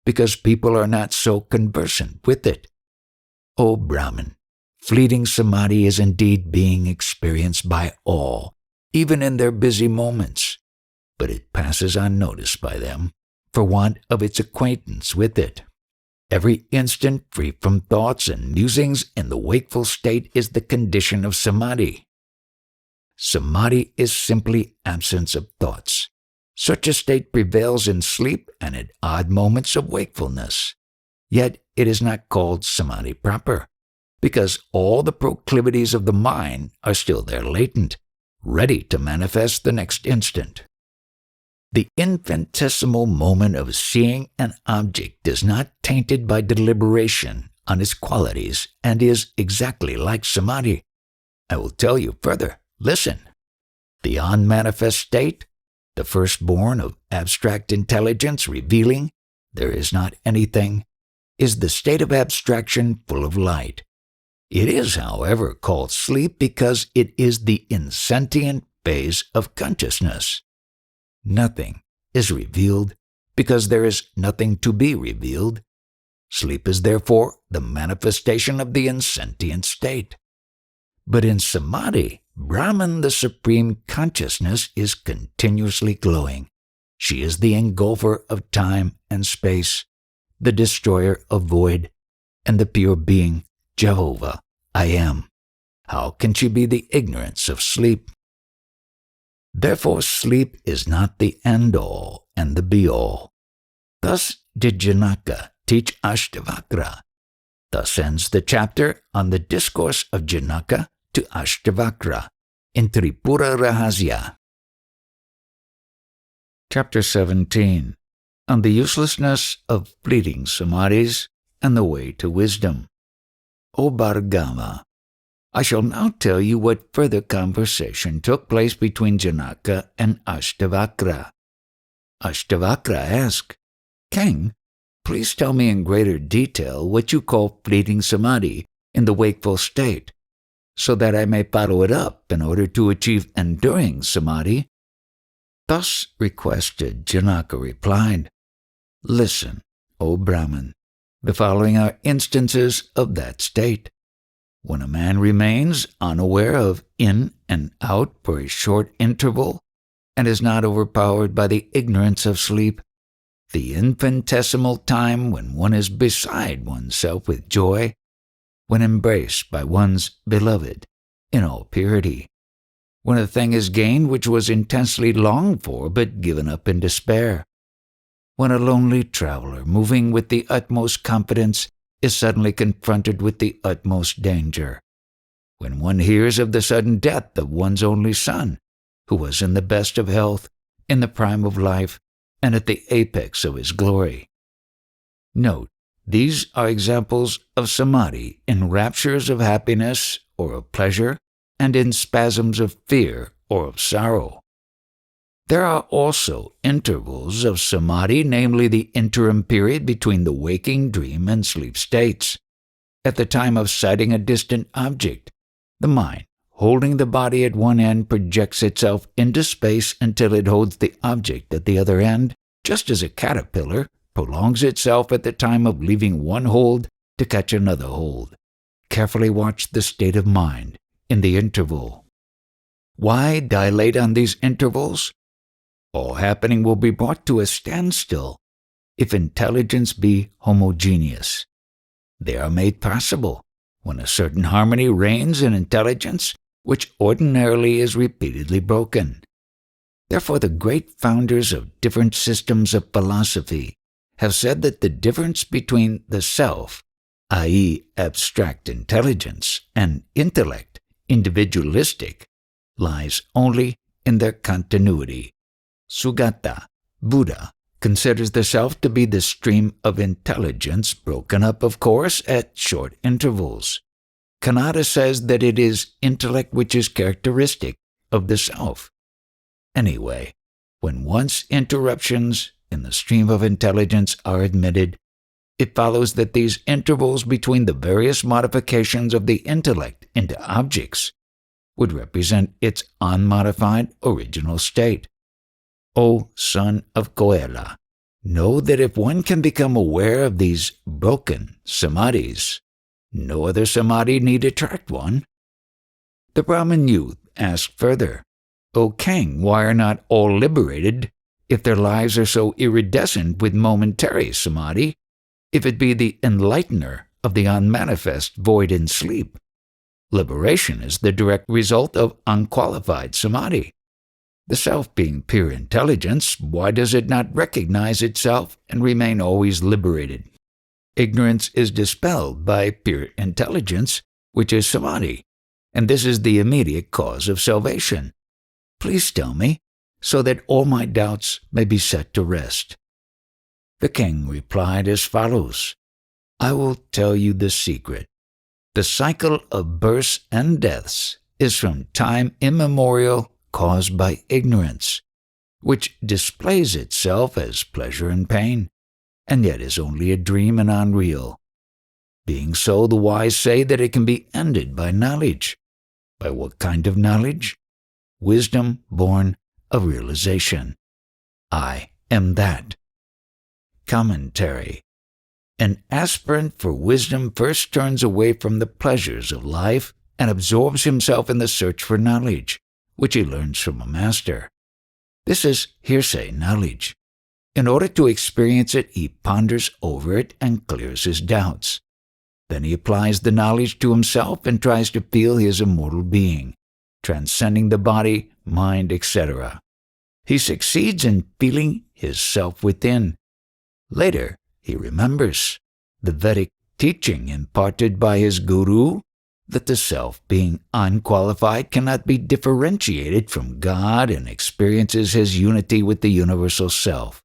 Speaker 1: because people are not so conversant with it. O Brahman, fleeting samadhi is indeed being experienced by all, even in their busy moments, but it passes unnoticed by them for want of its acquaintance with it. Every instant free from thoughts and musings in the wakeful state is the condition of samadhi. Samadhi is simply absence of thoughts. Such a state prevails in sleep and at odd moments of wakefulness. Yet it is not called samadhi proper, because all the proclivities of the mind are still there latent, ready to manifest the next instant. The infinitesimal moment of seeing an object is not tainted by deliberation on its qualities and is exactly like samadhi. I will tell you further. Listen. The unmanifest state, the firstborn of abstract intelligence revealing there is not anything, is the state of abstraction full of light. It is, however, called sleep because it is the insentient phase of consciousness. Nothing is revealed because there is nothing to be revealed. Sleep is therefore the manifestation of the insentient state. But in samadhi, Brahman, the supreme consciousness, is continuously glowing. She is the engulfer of time and space, the destroyer of void, and the pure being, Jehovah, I am. How can she be the ignorance of sleep? Therefore, sleep is not the end-all and the be-all. Thus did Janaka teach Ashtavakra. Thus ends the chapter on the discourse of Janaka to Ashtavakra in Tripura Rahasya. Chapter 17. On the uselessness of fleeting samadhis and the way to wisdom. O Bhargava, I shall now tell you what further conversation took place between Janaka and Ashtavakra. Ashtavakra asked, King, please tell me in greater detail what you call fleeting samadhi in the wakeful state, so that I may follow it up in order to achieve enduring samadhi. Thus requested, Janaka replied, Listen, O Brahman, the following are instances of that state. When a man remains unaware of in and out for a short interval and is not overpowered by the ignorance of sleep, the infinitesimal time when one is beside oneself with joy, when embraced by one's beloved in all purity, when a thing is gained which was intensely longed for but given up in despair, when a lonely traveler moving with the utmost confidence is suddenly confronted with the utmost danger, when one hears of the sudden death of one's only son, who was in the best of health, in the prime of life, and at the apex of his glory. Note, these are examples of samadhi in raptures of happiness or of pleasure, and in spasms of fear or of sorrow. There are also intervals of samadhi, namely the interim period between the waking, dream, and sleep states. At the time of sighting a distant object, the mind, holding the body at one end, projects itself into space until it holds the object at the other end, just as a caterpillar prolongs itself at the time of leaving one hold to catch another hold. Carefully watch the state of mind in the interval. Why dilate on these intervals? All happening will be brought to a standstill if intelligence be homogeneous. They are made possible when a certain harmony reigns in intelligence, which ordinarily is repeatedly broken. Therefore, the great founders of different systems of philosophy have said that the difference between the self, i.e., abstract intelligence, and intellect, individualistic, lies only in their continuity. Sugata, Buddha, considers the self to be the stream of intelligence, broken up, of course, at short intervals. Kanada says that it is intellect which is characteristic of the self. Anyway, when once interruptions in the stream of intelligence are admitted, it follows that these intervals between the various modifications of the intellect into objects would represent its unmodified original state. O son of Koela, know that if one can become aware of these broken samadhis, no other samadhi need attract one. The Brahmin youth asked further, O king, why are not all liberated if their lives are so iridescent with momentary samadhi, if it be the enlightener of the unmanifest void in sleep? Liberation is the direct result of unqualified samadhi. The self being pure intelligence, why does it not recognize itself and remain always liberated? Ignorance is dispelled by pure intelligence, which is samadhi, and this is the immediate cause of salvation. Please tell me, so that all my doubts may be set to rest. The king replied as follows, I will tell you the secret. The cycle of births and deaths is from time immemorial caused by ignorance, which displays itself as pleasure and pain, and yet is only a dream and unreal. Being so, the wise say that it can be ended by knowledge. By what kind of knowledge? Wisdom born of realization. I am that. Commentary. An aspirant for wisdom first turns away from the pleasures of life and absorbs himself in the search for knowledge, which he learns from a master. This is hearsay knowledge. In order to experience it, he ponders over it and clears his doubts. Then he applies the knowledge to himself and tries to feel his immortal being, transcending the body, mind, etc. He succeeds in feeling his self within. Later, he remembers the Vedic teaching imparted by his guru that the self, being unqualified, cannot be differentiated from God and experiences his unity with the universal self.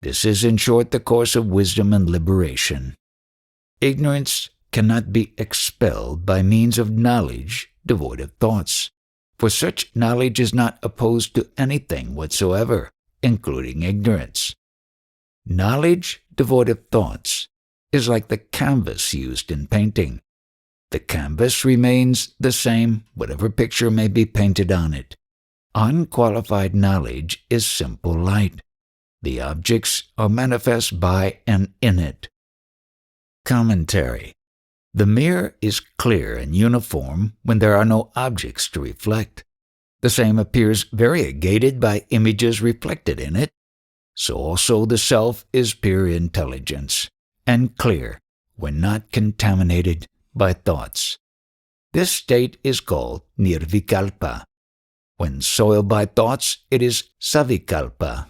Speaker 1: This is, in short, the course of wisdom and liberation. Ignorance cannot be expelled by means of knowledge devoid of thoughts, for such knowledge is not opposed to anything whatsoever, including ignorance. Knowledge devoid of thoughts is like the canvas used in painting. The canvas remains the same, whatever picture may be painted on it. Unqualified knowledge is simple light. The objects are manifest by and in it. Commentary. The mirror is clear and uniform when there are no objects to reflect. The same appears variegated by images reflected in it. So also the self is pure intelligence, and clear when not contaminated by thoughts. This state is called nirvikalpa. When soiled by thoughts, it is savikalpa.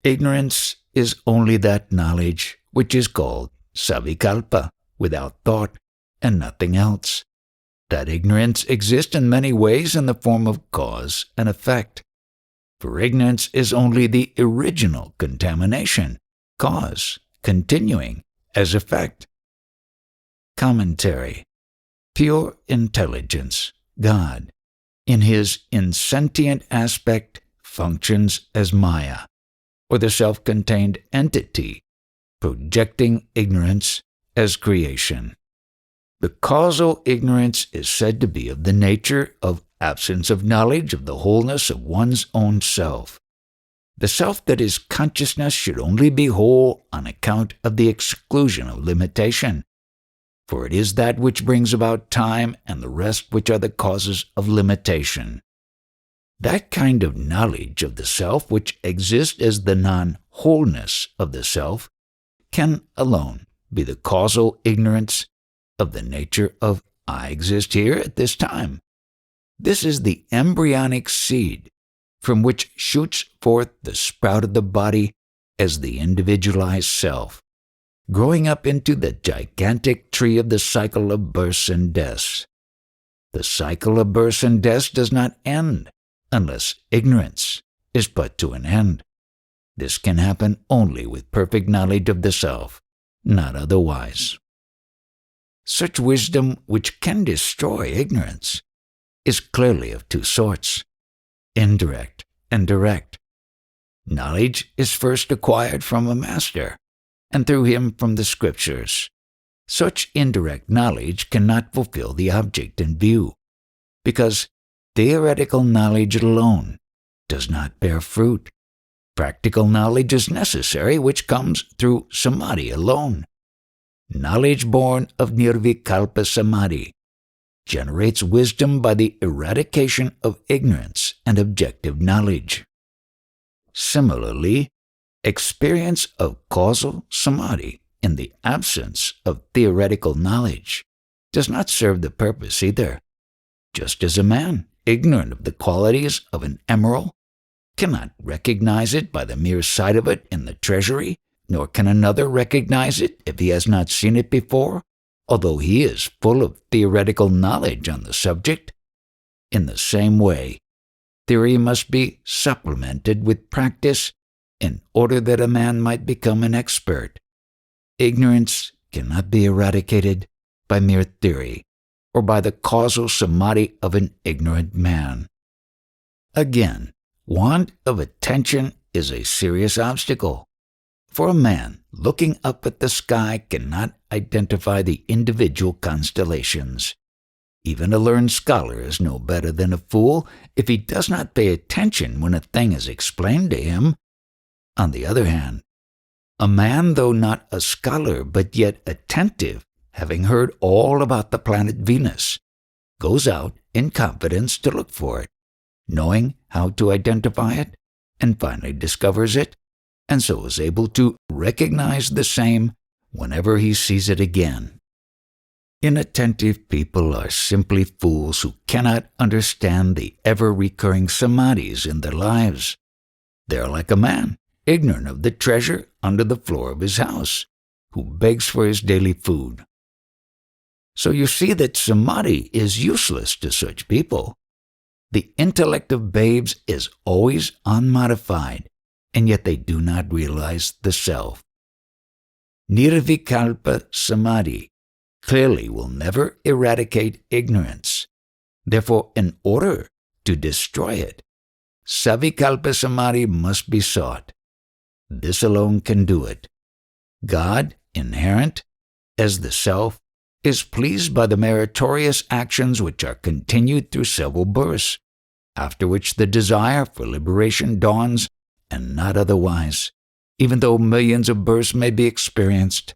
Speaker 1: Ignorance is only that knowledge which is called savikalpa, without thought, and nothing else. That ignorance exists in many ways in the form of cause and effect. For ignorance is only the original contamination, cause, continuing as effect. Commentary. Pure intelligence, God, in his insentient aspect, functions as Maya, or the self-contained entity, projecting ignorance as creation. The causal ignorance is said to be of the nature of absence of knowledge of the wholeness of one's own self. The self that is consciousness should only be whole on account of the exclusion of limitation, for it is that which brings about time and the rest which are the causes of limitation. That kind of knowledge of the self which exists as the non-wholeness of the self can alone be the causal ignorance of the nature of I exist here at this time. This is the embryonic seed from which shoots forth the sprout of the body as the individualized self, growing up into the gigantic tree of the cycle of births and deaths. The cycle of births and deaths does not end unless ignorance is put to an end. This can happen only with perfect knowledge of the self, not otherwise. Such wisdom which can destroy ignorance is clearly of two sorts, indirect and direct. Knowledge is first acquired from a master, and through him from the scriptures. Such indirect knowledge cannot fulfill the object in view, because theoretical knowledge alone does not bear fruit. Practical knowledge is necessary, which comes through samadhi alone. Knowledge born of nirvikalpa samadhi generates wisdom by the eradication of ignorance and objective knowledge. Similarly, experience of causal samadhi in the absence of theoretical knowledge does not serve the purpose either, just as a man ignorant of the qualities of an emerald cannot recognize it by the mere sight of it in the treasury, nor can another recognize it if he has not seen it before, although he is full of theoretical knowledge on the subject. In the same way, theory must be supplemented with practice in order that a man might become an expert. Ignorance cannot be eradicated by mere theory or by the causal samadhi of an ignorant man. Again, want of attention is a serious obstacle, for a man looking up at the sky cannot identify the individual constellations. Even a learned scholar is no better than a fool if he does not pay attention when a thing is explained to him. On the other hand, a man, though not a scholar but yet attentive, having heard all about the planet Venus, goes out in confidence to look for it, knowing how to identify it, and finally discovers it, and so is able to recognize the same whenever he sees it again. Inattentive people are simply fools who cannot understand the ever-recurring samadhis in their lives. They are like a man, ignorant of the treasure under the floor of his house, who begs for his daily food. So you see that samadhi is useless to such people. The intellect of babes is always unmodified, and yet they do not realize the self. Nirvikalpa samadhi clearly will never eradicate ignorance. Therefore, in order to destroy it, savikalpa samadhi must be sought. This alone can do it. God, inherent as the self, is pleased by the meritorious actions which are continued through several births, after which the desire for liberation dawns, and not otherwise, even though millions of births may be experienced.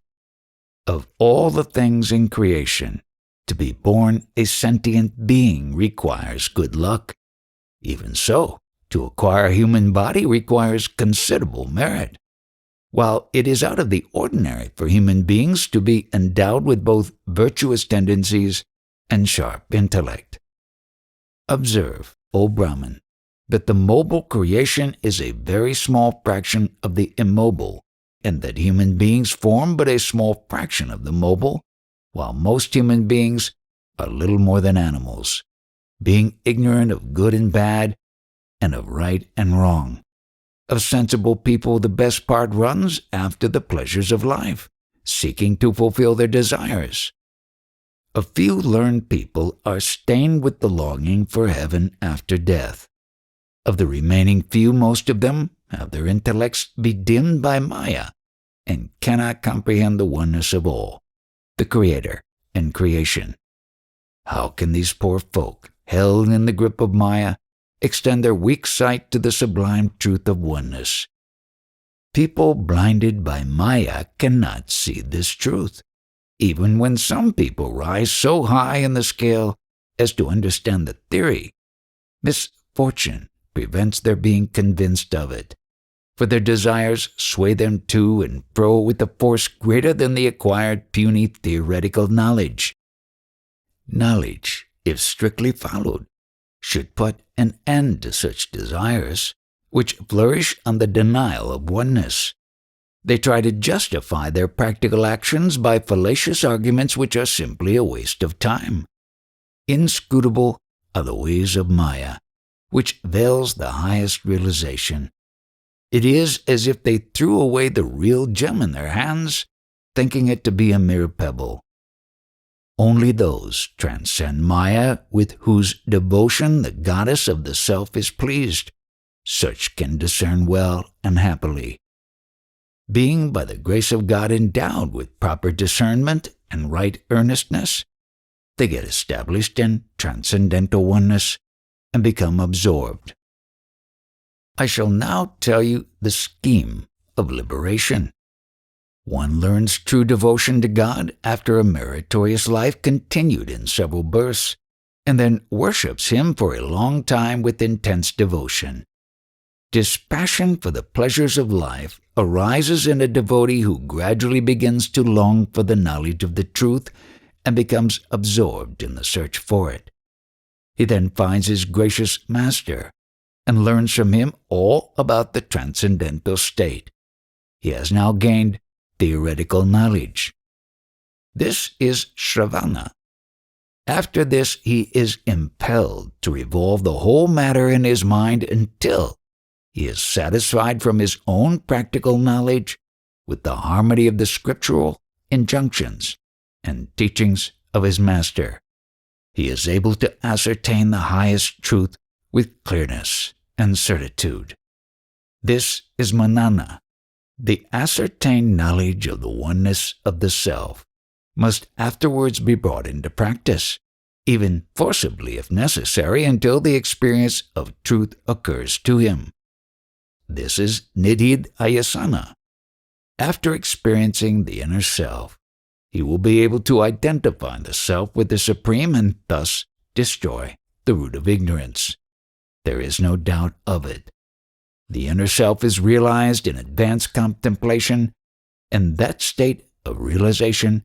Speaker 1: Of all the things in creation, to be born a sentient being requires good luck. Even so, to acquire a human body requires considerable merit, while it is out of the ordinary for human beings to be endowed with both virtuous tendencies and sharp intellect. Observe, O Brahman, that the mobile creation is a very small fraction of the immobile, and that human beings form but a small fraction of the mobile, while most human beings are little more than animals, being ignorant of good and bad, and of right and wrong. Of sensible people, the best part runs after the pleasures of life, seeking to fulfill their desires. A few learned people are stained with the longing for heaven after death. Of the remaining few, most of them have their intellects be dimmed by Maya and cannot comprehend the oneness of all, the Creator and creation. How can these poor folk, held in the grip of Maya, extend their weak sight to the sublime truth of oneness? People blinded by Maya cannot see this truth, even when some people rise so high in the scale as to understand the theory. Misfortune prevents their being convinced of it, for their desires sway them to and fro with a force greater than the acquired puny theoretical knowledge. Knowledge, if strictly followed, should put an end to such desires, which flourish on the denial of oneness. They try to justify their practical actions by fallacious arguments which are simply a waste of time. Inscrutable are the ways of Maya, which veils the highest realization. It is as if they threw away the real gem in their hands, thinking it to be a mere pebble. Only those transcend Maya with whose devotion the goddess of the self is pleased. Such can discern well and happily. Being by the grace of God endowed with proper discernment and right earnestness, they get established in transcendental oneness and become absorbed. I shall now tell you the scheme of liberation. One learns true devotion to God after a meritorious life continued in several births, and then worships Him for a long time with intense devotion. Dispassion for the pleasures of life arises in a devotee who gradually begins to long for the knowledge of the truth and becomes absorbed in the search for it. He then finds his gracious master and learns from him all about the transcendental state. He has now gained theoretical knowledge. This is Shravana. After this, he is impelled to revolve the whole matter in his mind until he is satisfied from his own practical knowledge with the harmony of the scriptural injunctions and teachings of his master. He is able to ascertain the highest truth with clearness and certitude. This is Manana. The ascertained knowledge of the oneness of the self must afterwards be brought into practice, even forcibly if necessary, until the experience of truth occurs to him. This is Nidhid Ayasana. After experiencing the inner self, he will be able to identify the self with the Supreme and thus destroy the root of ignorance. There is no doubt of it. The inner self is realized in advanced contemplation, and that state of realization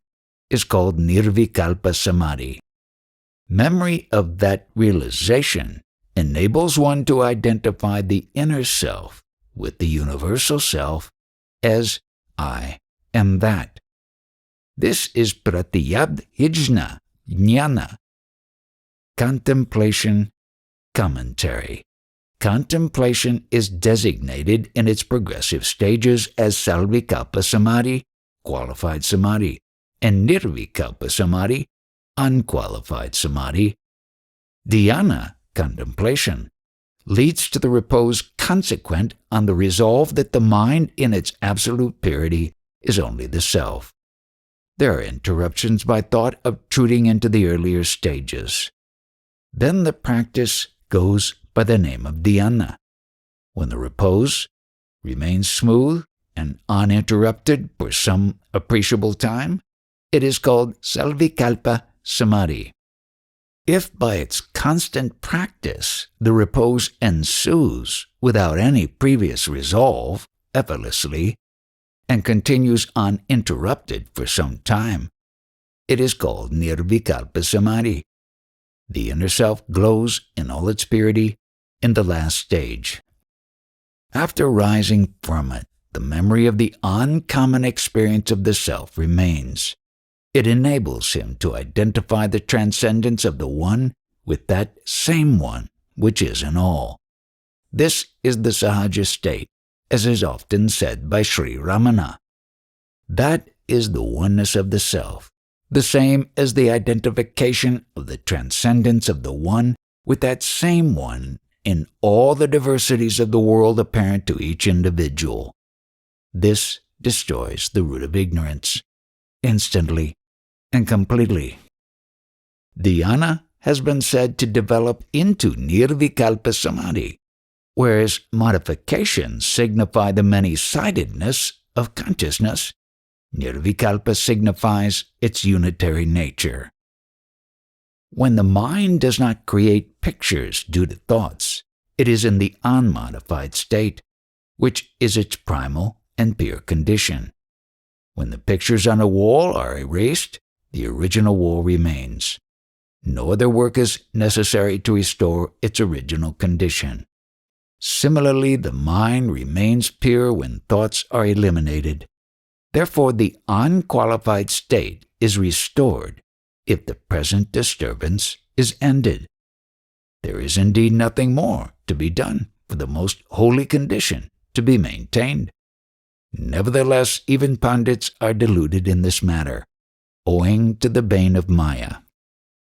Speaker 1: is called Nirvikalpa Samadhi. Memory of that realization enables one to identify the inner self with the universal self as I am that. This is Pratyabd Hijna Jnana. Contemplation Commentary. Contemplation is designated in its progressive stages as Salvikalpa Samadhi, qualified Samadhi, and Nirvikalpa Samadhi, unqualified Samadhi. Dhyana, contemplation, leads to the repose consequent on the resolve that the mind in its absolute purity is only the self. There are interruptions by thought obtruding into the earlier stages. Then the practice goes by the name of dhyana. When the repose remains smooth and uninterrupted for some appreciable time, it is called Salvikalpa Samadhi. If by its constant practice the repose ensues without any previous resolve, effortlessly, and continues uninterrupted for some time, it is called Nirvikalpa Samadhi. The inner self glows in all its purity in the last stage. After rising from it, the memory of the uncommon experience of the self remains. It enables him to identify the transcendence of the One with that same One which is in all. This is the Sahaja state, as is often said by Sri Ramana. That is the oneness of the self, the same as the identification of the transcendence of the One with that same One in all the diversities of the world apparent to each individual. This destroys the root of ignorance, instantly and completely. Dhyana has been said to develop into nirvikalpa samadhi, whereas modifications signify the many-sidedness of consciousness. Nirvikalpa signifies its unitary nature. When the mind does not create pictures due to thoughts, it is in the unmodified state, which is its primal and pure condition. When the pictures on a wall are erased, the original wall remains. No other work is necessary to restore its original condition. Similarly, the mind remains pure when thoughts are eliminated. Therefore, the unqualified state is restored if the present disturbance is ended. There is indeed nothing more to be done for the most holy condition to be maintained. Nevertheless, even Pandits are deluded in this matter, owing to the bane of Maya.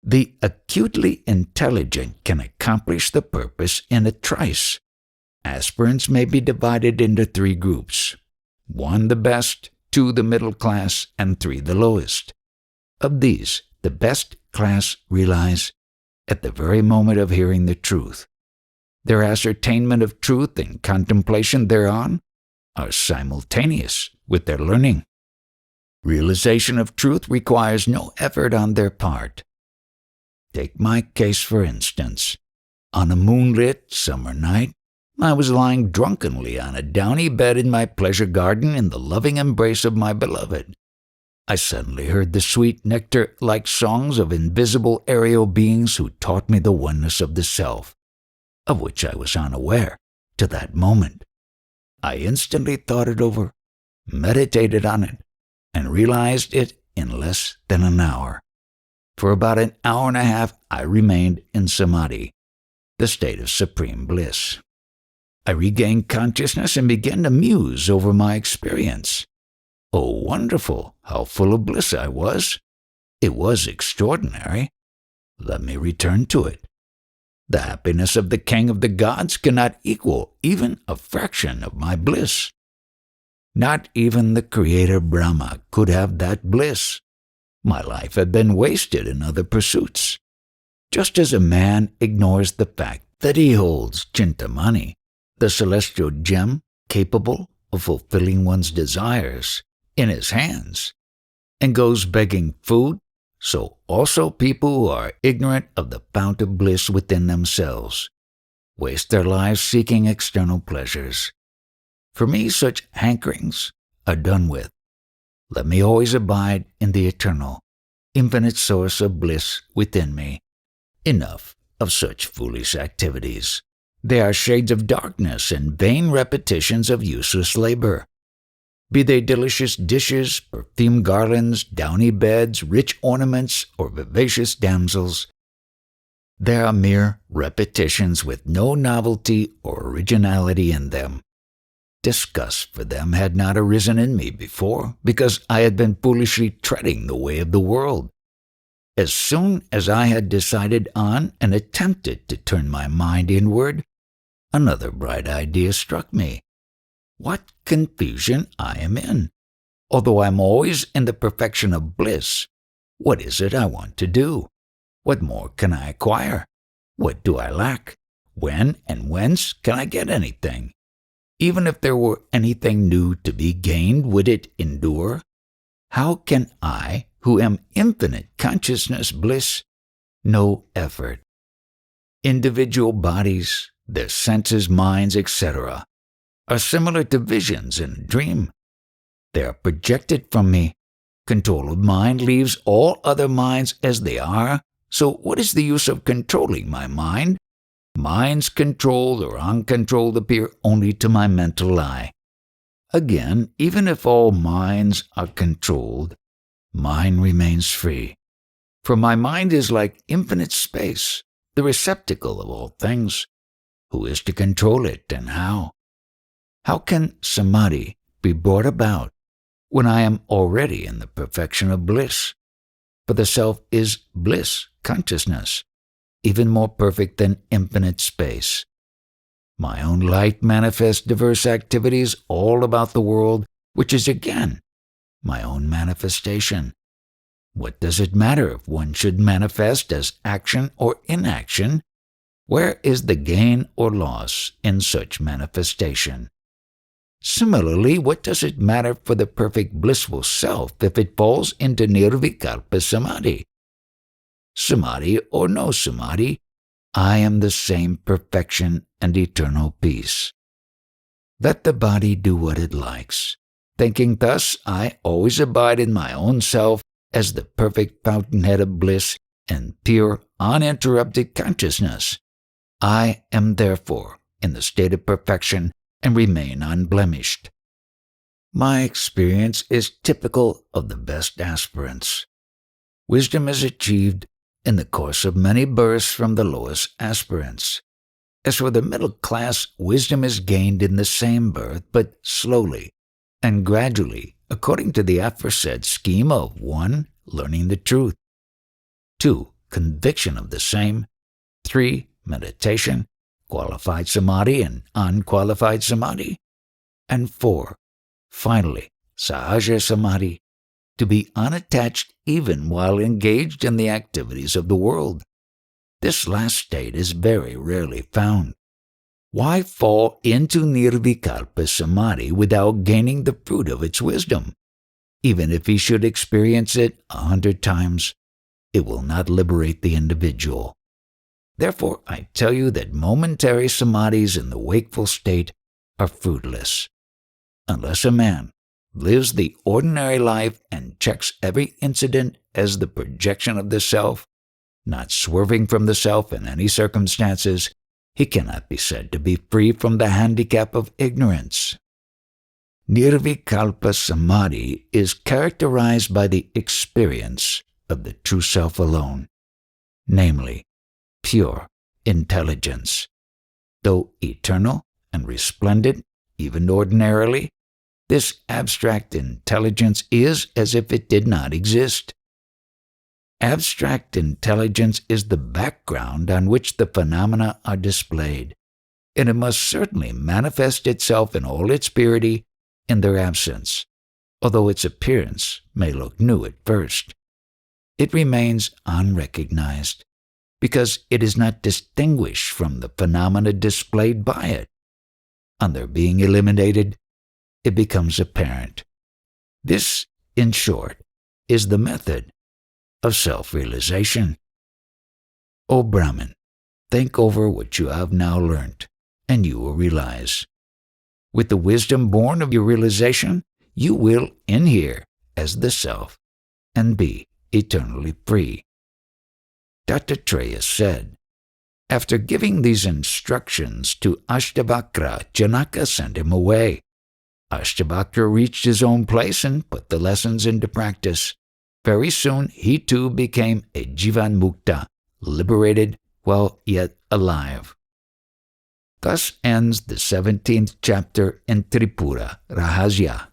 Speaker 1: The acutely intelligent can accomplish the purpose in a trice. Aspirants may be divided into 3 groups: 1 the best, 2 the middle class, and 3 the lowest. Of these, the best class realize, at the very moment of hearing the truth, their ascertainment of truth and contemplation thereon are simultaneous with their learning. Realization of truth requires no effort on their part. Take my case for instance. On a moonlit summer night, I was lying drunkenly on a downy bed in my pleasure garden in the loving embrace of my beloved. I suddenly heard the sweet nectar-like songs of invisible aerial beings who taught me the oneness of the self, of which I was unaware to that moment. I instantly thought it over, meditated on it, and realized it in less than an hour. For about an hour and a half I remained in samadhi, the state of supreme bliss. I regained consciousness and began to muse over my experience. Oh, wonderful, how full of bliss I was! It was extraordinary. Let me return to it. The happiness of the king of the gods cannot equal even a fraction of my bliss. Not even the creator Brahma could have that bliss. My life had been wasted in other pursuits. Just as a man ignores the fact that he holds Chintamani, the celestial gem capable of fulfilling one's desires, in his hands, and goes begging food, so also people who are ignorant of the fount of bliss within themselves waste their lives seeking external pleasures. For me, such hankerings are done with. Let me always abide in the eternal, infinite source of bliss within me. Enough of such foolish activities. They are shades of darkness and vain repetitions of useless labor. Be they delicious dishes, perfumed garlands, downy beds, rich ornaments, or vivacious damsels, they are mere repetitions with no novelty or originality in them. Disgust for them had not arisen in me before, because I had been foolishly treading the way of the world. As soon as I had decided on and attempted to turn my mind inward, another bright idea struck me. What confusion I am in! Although I am always in the perfection of bliss, what is it I want to do? What more can I acquire? What do I lack? When and whence can I get anything? Even if there were anything new to be gained, would it endure? How can I, who am infinite consciousness bliss, no effort? Individual bodies, their senses, minds, etc., are similar to visions in a dream. They are projected from me. Control of mind leaves all other minds as they are, so what is the use of controlling my mind? Minds controlled or uncontrolled appear only to my mental eye. Again, even if all minds are controlled, mine remains free. For my mind is like infinite space, the receptacle of all things. Who is to control it and how? How can samadhi be brought about when I am already in the perfection of bliss? For the self is bliss, consciousness, even more perfect than infinite space. My own light manifests diverse activities all about the world, which is again my own manifestation. What does it matter if one should manifest as action or inaction? Where is the gain or loss in such manifestation? Similarly, what does it matter for the perfect blissful self if it falls into nirvikalpa samadhi? Samadhi or no samadhi, I am the same perfection and eternal peace. Let the body do what it likes. Thinking thus, I always abide in my own self as the perfect fountainhead of bliss and pure, uninterrupted consciousness. I am therefore in the state of perfection and remain unblemished. My experience is typical of the best aspirants. Wisdom is achieved in the course of many births from the lowest aspirants. As for the middle class, wisdom is gained in the same birth, but slowly and gradually, according to the aforesaid scheme of 1. Learning the truth, 2. Conviction of the same, 3. Meditation, qualified samadhi and unqualified samadhi, and 4. Finally, sahaja samadhi, to be unattached even while engaged in the activities of the world. This last state is very rarely found. Why fall into nirvikalpa samadhi without gaining the fruit of its wisdom? Even if he should experience it 100 times, it will not liberate the individual. Therefore, I tell you that momentary samadhis in the wakeful state are fruitless. Unless a man lives the ordinary life and checks every incident as the projection of the self, not swerving from the self in any circumstances, he cannot be said to be free from the handicap of ignorance. Nirvikalpa samadhi is characterized by the experience of the true self alone, namely, pure intelligence. Though eternal and resplendent, even ordinarily, this abstract intelligence is as if it did not exist. Abstract intelligence is the background on which the phenomena are displayed, and it must certainly manifest itself in all its purity in their absence, although its appearance may look new at first. It remains unrecognized, because it is not distinguished from the phenomena displayed by it. On their being eliminated, it becomes apparent. This, in short, is the method of self-realization. O Brahman, think over what you have now learnt, and you will realize. With the wisdom born of your realization, you will inhere as the self and be eternally free. Dattatreya said, after giving these instructions to Ashtavakra, Janaka sent him away. Ashtavakra reached his own place and put the lessons into practice. Very soon he too became a Jivan Mukta, liberated while yet alive. Thus ends the 17th chapter in Tripura Rahasya.